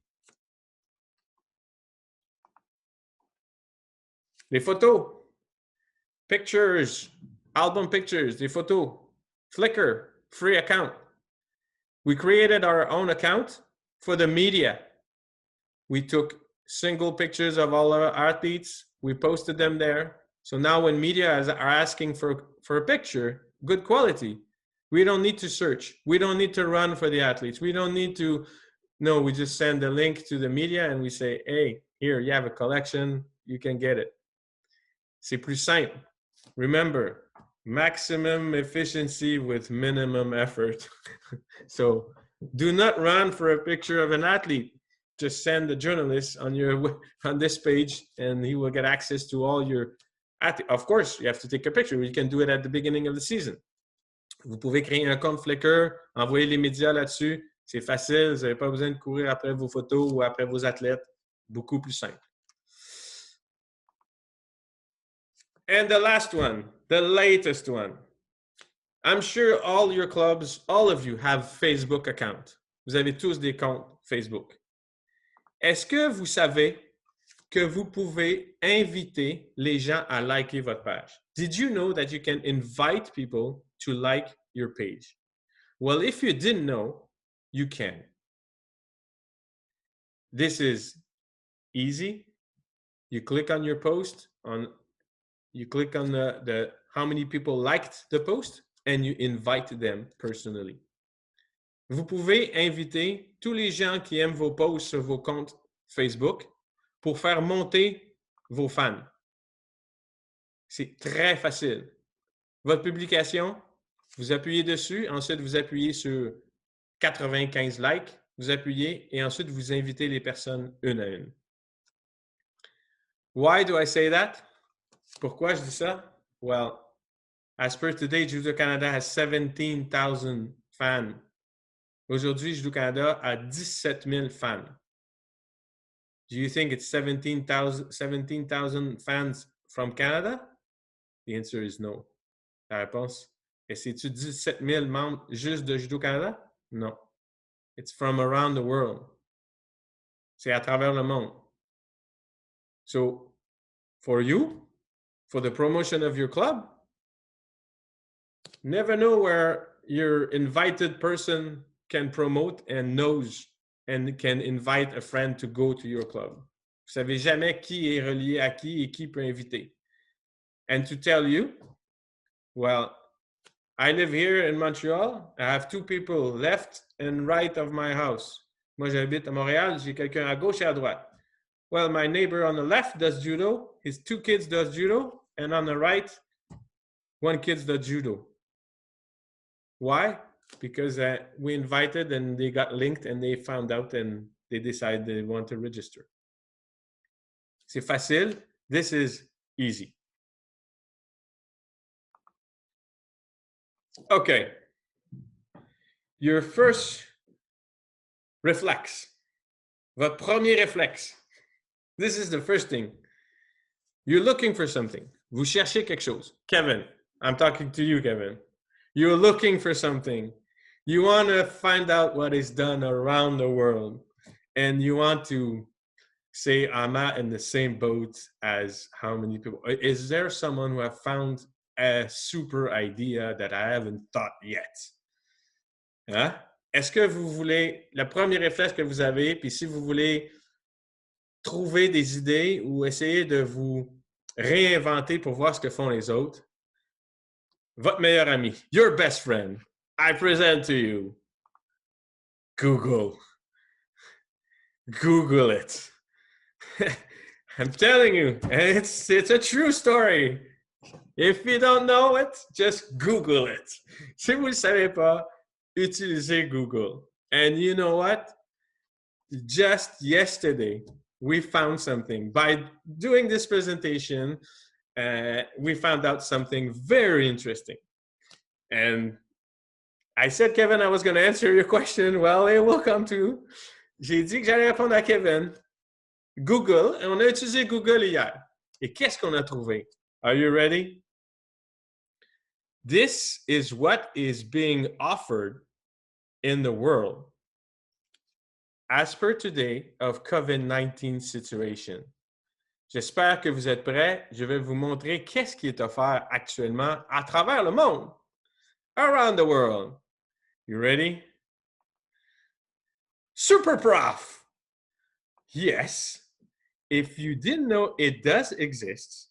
Les photos, pictures, album pictures, des photos, Flickr, free account. We created our own account for the media. We took single pictures of all our athletes. We posted them there. So now when media are asking for a picture, good quality, we don't need to search. We don't need to run for the athletes. We don't need to, no, we just send the link to the media and we say, hey, here, you have a collection, you can get it. C'est plus simple. Remember, maximum efficiency with minimum effort. So do not run for a picture of an athlete. Just send the journalist on this page and he will get access to all your athletes. Of course, you have to take a picture. You can do it at the beginning of the season. Vous pouvez créer un compte Flickr, envoyer les médias là-dessus. C'est facile. Vous n'avez pas besoin de courir après vos photos ou après vos athlètes. Beaucoup plus simple. And the last one, the latest one. I'm sure all your clubs, all of you have Facebook account. Vous avez tous des comptes Facebook. Est-ce que vous savez que vous pouvez inviter les gens à liker votre page? Did you know that you can invite people to like your page? Well, if you didn't know, you can. This is easy. You click on your post, you click on the how many people liked the post, and you invite them personally. Vous pouvez inviter tous les gens qui aiment vos posts sur vos comptes Facebook pour faire monter vos fans. C'est très facile. Votre publication, vous appuyez dessus, ensuite vous appuyez sur 95 likes, vous appuyez et ensuite vous invitez les personnes une à une. Why do I say that? Pourquoi je dis ça? Well, as per today, Judo Canada has 17,000 fans. Aujourd'hui, Judo Canada a 17 000 fans. Do you think it's 17,000 fans from Canada? The answer is no. La réponse est, c'est-tu 17 000 membres juste de Judo Canada? Non. It's from around the world. C'est à travers le monde. So, for you, for the promotion of your club, never know where your invited person can promote and knows and can invite a friend to go to your club. Vous savez jamais qui est relié à qui et qui peut inviter. And to tell you, well, I live here in Montreal. I have 2 people left and right of my house. Moi, j'habite à Montréal. J'ai quelqu'un à gauche et à droite. Well, my neighbor on the left does judo. His 2 kids does judo. And on the right, 1 kid does judo. Why? Because we invited and they got linked and they found out and they decided they want to register. C'est facile. This is easy. Okay. Your first reflex. Votre premier réflexe. This is the first thing. You're looking for something. Vous cherchez quelque chose. Kevin, I'm talking to you, Kevin. You're looking for something. You want to find out what is done around the world. And you want to say, I'm not in the same boat as how many people. Is there someone who have found a super idea that I haven't thought yet? Hein? Est-ce que vous voulez, le premier réflexe que vous avez, puis si vous voulez trouver des idées ou essayer de vous réinventer pour voir ce que font les autres, votre meilleur ami, your best friend, I present to you, Google. Google it. I'm telling you, it's a true story. If you don't know it, just Google it. Si vous ne le savez pas, utilisez Google. And you know what? Just yesterday, we found something. By doing this presentation, we found out something very interesting. And I said, Kevin, I was going to answer your question. Well, it will come to. J'ai dit que j'allais répondre à Kevin. Google, et on a utilisé Google hier. Et qu'est-ce qu'on a trouvé? Are you ready? This is what is being offered in the world as per today of COVID-19 situation. J'espère que vous êtes prêts. Je vais vous montrer qu'est-ce qui est offert actuellement à travers le monde. Around the world. You ready? Super Prof. Yes. If you didn't know it does exist,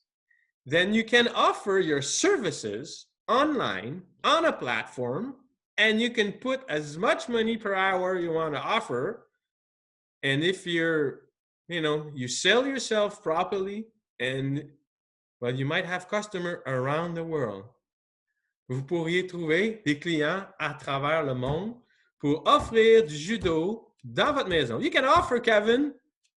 then you can offer your services online on a platform and you can put as much money per hour you want to offer. And if you're, you sell yourself properly and, well, you might have customers around the world. Vous pourriez trouver des clients à travers le monde pour offrir du judo dans votre maison. You can offer, Kevin,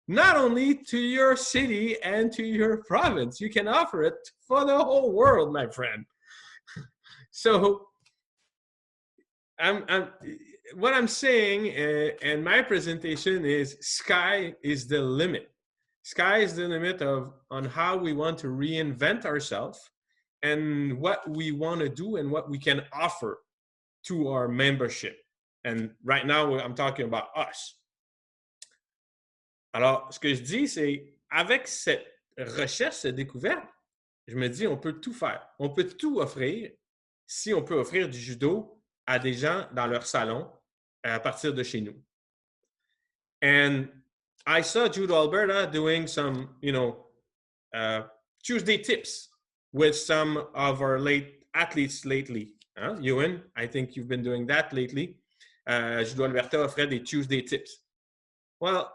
not only to your city and to your province, you can offer it for the whole world, my friend. So what I'm saying in my presentation is sky is the limit. Sky is the limit on how we want to reinvent ourselves and what we want to do and what we can offer to our membership. And right now, I'm talking about us. Alors, ce que je dis, c'est, avec cette recherche, cette découverte, je me dis, on peut tout faire. On peut tout offrir si on peut offrir du judo à des gens dans leur salon à partir de chez nous. And I saw Judo Alberta doing some, Tuesday tips with some of our late athletes lately. Huh? Ewan, I think you've been doing that lately. Judo Alberta offrait des Tuesday tips. Well,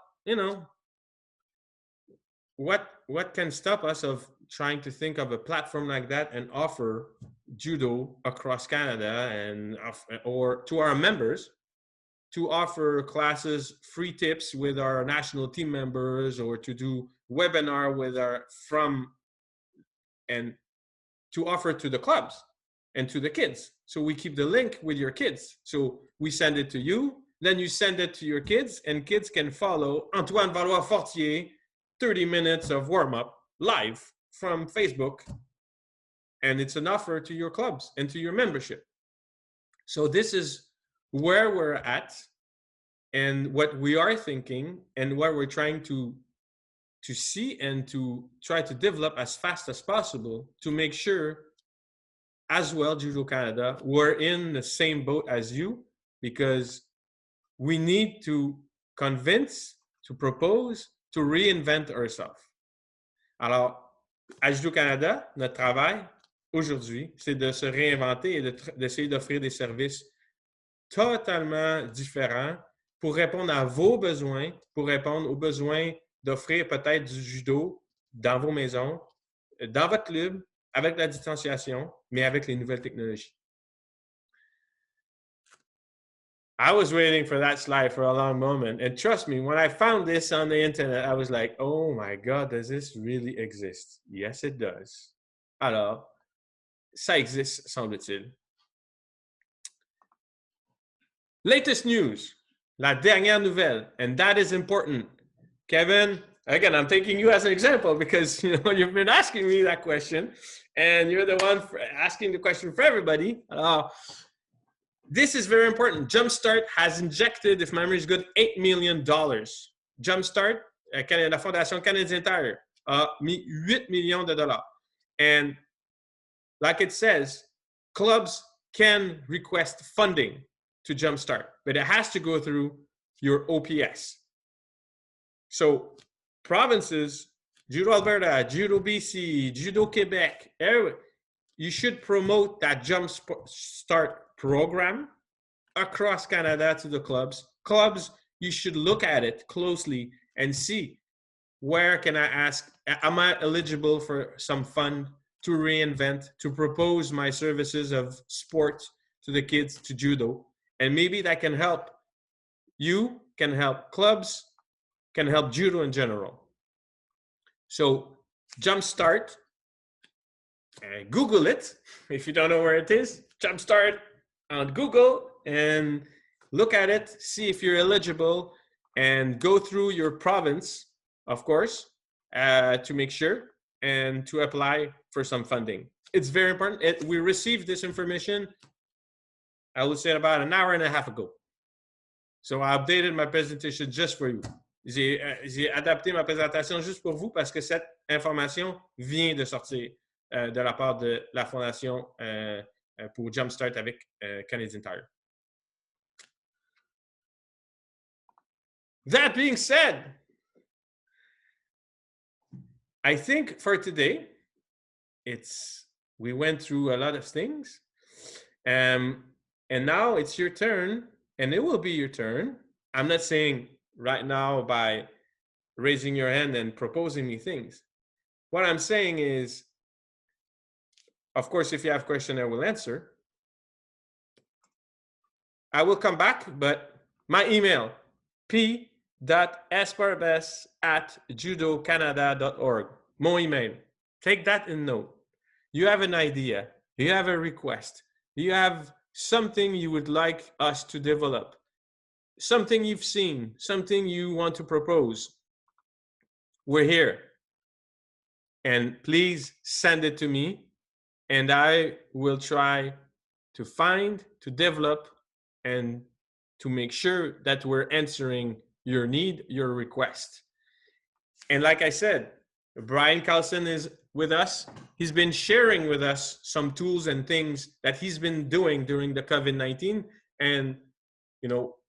what can stop us of trying to think of a platform like that and offer judo across Canada or to our members to offer classes, free tips with our national team members, or to do webinar and to offer to the clubs and to the kids. So we keep the link with your kids. So we send it to you, then you send it to your kids, and kids can follow Antoine Valois-Fortier 30 minutes of warm-up live from Facebook. And it's an offer to your clubs and to your membership. So this is where we're at and what we are thinking and what we're trying to see and to try to develop as fast as possible to make sure as well, Judo Canada, we're in the same boat as you, because we need to convince, to propose, to reinvent ourselves. Alors, à Judo Canada, notre travail aujourd'hui, c'est de se réinventer et d'essayer d'offrir des services totalement différents pour répondre à vos besoins, pour répondre aux besoins d'offrir peut-être du judo dans vos maisons, dans votre club, avec la distanciation, mais avec les nouvelles technologies. I was waiting for that slide for a long moment. And trust me, when I found this on the internet, I was like, oh my God, does this really exist? Yes, it does. Alors, ça existe, semble-t-il. Latest news. La dernière nouvelle. And that is important. Kevin, again, I'm taking you as an example because you've been asking me that question and you're the one asking the question for everybody. This is very important. Jumpstart has injected, if memory is good, $8 million. Jumpstart, la Fondation Canadienne Tire, a mis $8 millions. And like it says, clubs can request funding to Jumpstart, but it has to go through your OPS. So provinces, Judo Alberta, Judo BC, Judo Quebec, you should promote that Jumpstart program across Canada to the clubs. Clubs, you should look at it closely and see where can I ask, am I eligible for some fund to reinvent, to propose my services of sport to the kids, to judo. And maybe that can help you, can help clubs, can help judo in general. So Jumpstart, Google it if you don't know where it is. Jumpstart on Google and look at it, see if you're eligible, and go through your province, of course, to make sure and to apply for some funding. It's very important. We received this information, I would say, about an hour and a half ago. So I updated my presentation just for you. J'ai adapté ma présentation juste pour vous parce que cette information vient de sortir de la part de la Fondation pour Jumpstart avec Canadian Tire. That being said, I think for today, we went through a lot of things. And now it's your turn, and it will be your turn. I'm not saying right now by raising your hand and proposing me things. What I'm saying is, of course, if you have questions, I will answer. I will come back, but my email, p.esparbes@judocanada.org. Mon email. Take that in note. You have an idea. You have a request. You have something you would like us to develop. Something you've seen, something you want to propose. We're here. And please send it to me, and I will try to find, to develop, and to make sure that we're answering your need, your request. And like I said, Brian Carlson is with us. He's been sharing with us some tools and things that he's been doing during the COVID-19. And,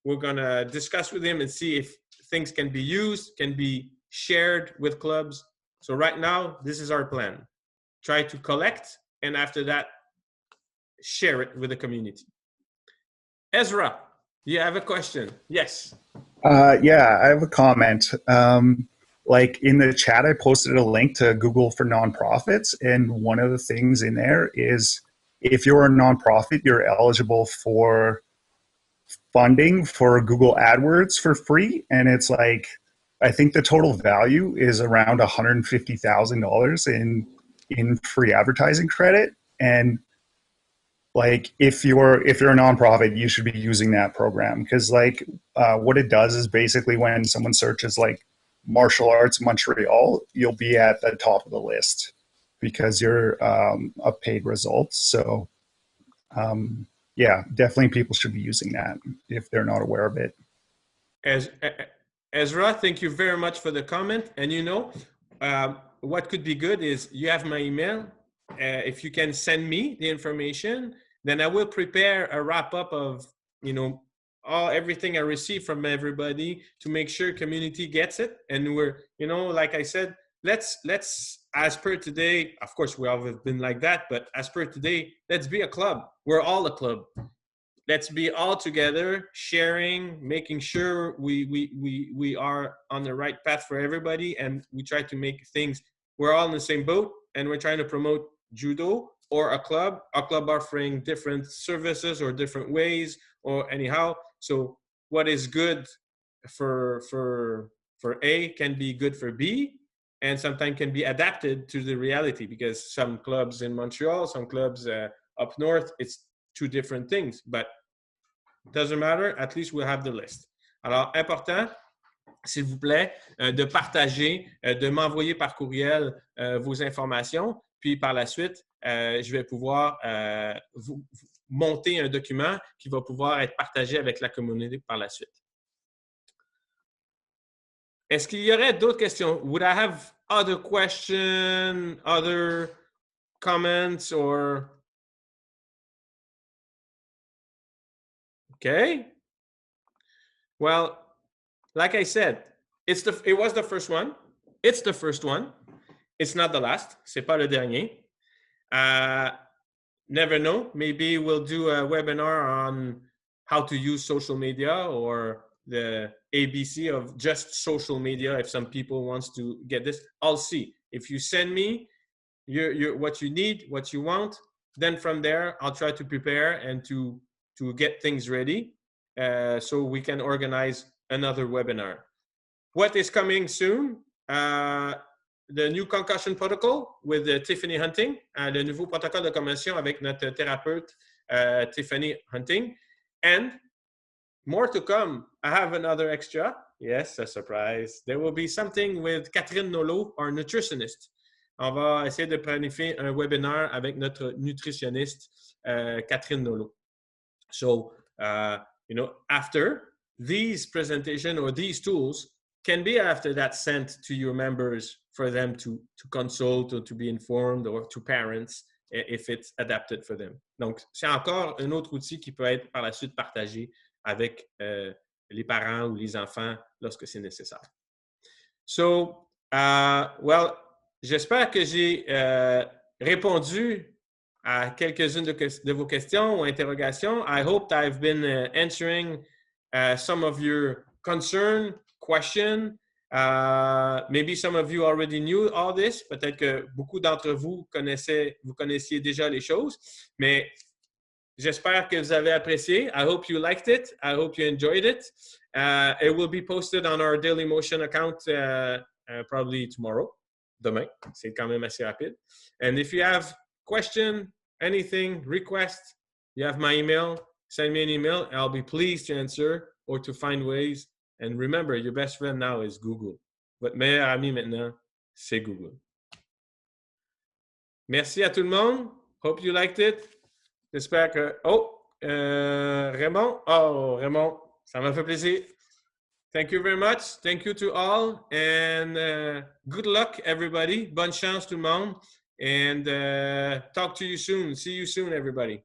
we're going to discuss with him and see if things can be used, can be shared with clubs. So right now, this is our plan. Try to collect, and after that, share it with the community. Ezra, you have a question? Yes. Yeah, I have a comment. Like in the chat, I posted a link to Google for nonprofits, and one of the things in there is if you're a nonprofit, you're eligible for funding for Google AdWords for free, and it's like I think the total value is around $150,000 in free advertising credit. And like if you're a nonprofit, you should be using that program because what it does is basically when someone searches like martial arts Montreal, you'll be at the top of the list because you're a paid result. So yeah, definitely people should be using that if they're not aware of it. Ezra, thank you very much for the comment. And what could be good is you have my email. If you can send me the information, then I will prepare a wrap up of, everything I receive from everybody to make sure community gets it. And we're, like I said, let's, as per today, of course, we always been like that, but as per today, let's be a club. We're all a club. Let's be all together, sharing, making sure we are on the right path for everybody, and we try to make things, we're all in the same boat, and we're trying to promote judo or a club offering different services or different ways or anyhow. So what is good for A can be good for B, and sometimes can be adapted to the reality, because some clubs in Montreal, some clubs up north, it's two different things, but it doesn't matter, at least we'll have the list. Alors, important, s'il vous plaît, de partager, de m'envoyer par courriel vos informations, puis par la suite, je vais pouvoir vous monter un document qui va pouvoir être partagé avec la communauté par la suite. Est-ce qu'il y aurait d'autres questions? Would I have other questions, other comments, or... Okay. Well, like I said, it was the first one. It's the first one. It's not the last. C'est pas le dernier. Never know. Maybe we'll do a webinar on how to use social media, or the ABC of just social media. If some people wants to get this, I'll see. If you send me what you need, what you want, then from there, I'll try to prepare and to get things ready so we can organize another webinar. What is coming soon? The new concussion protocol with Tiffany Hunting, le nouveau protocole de commotion avec notre thérapeute Tiffany Hunting, and more to come. I have another extra. Yes, a surprise. There will be something with Catherine Nolot, our nutritionist. On va essayer de planifier un webinaire avec notre nutritionniste Catherine Nolot. So, you know, after these presentation or these tools can be after that sent to your members for them to consult or to be informed, or to parents if it's adapted for them. Donc, c'est encore un autre outil qui peut être par la suite partagé avec les parents ou les enfants lorsque c'est nécessaire. So, well, j'espère que j'ai répondu à quelques-unes de vos questions ou interrogations. I hope that I've been answering some of your concern, question. Maybe some of you already knew all this. Peut-être que beaucoup d'entre vous connaissiez déjà les choses, mais j'espère que vous avez apprécié. I hope you liked it. I hope you enjoyed it. It will be posted on our Daily Motion account probably tomorrow. Demain. C'est quand même assez rapide. And if you have question, anything, request, you have my email. Send me an email. I'll be pleased to answer or to find ways. And remember, your best friend now is Google. Votre meilleur ami maintenant, c'est Google. Merci à tout le monde. Hope you liked it. J'espère que... Raymond. Oh, Raymond, ça m'a fait plaisir. Thank you very much. Thank you to all. And good luck, everybody. Bonne chance tout le monde. And talk to you soon. See you soon, everybody.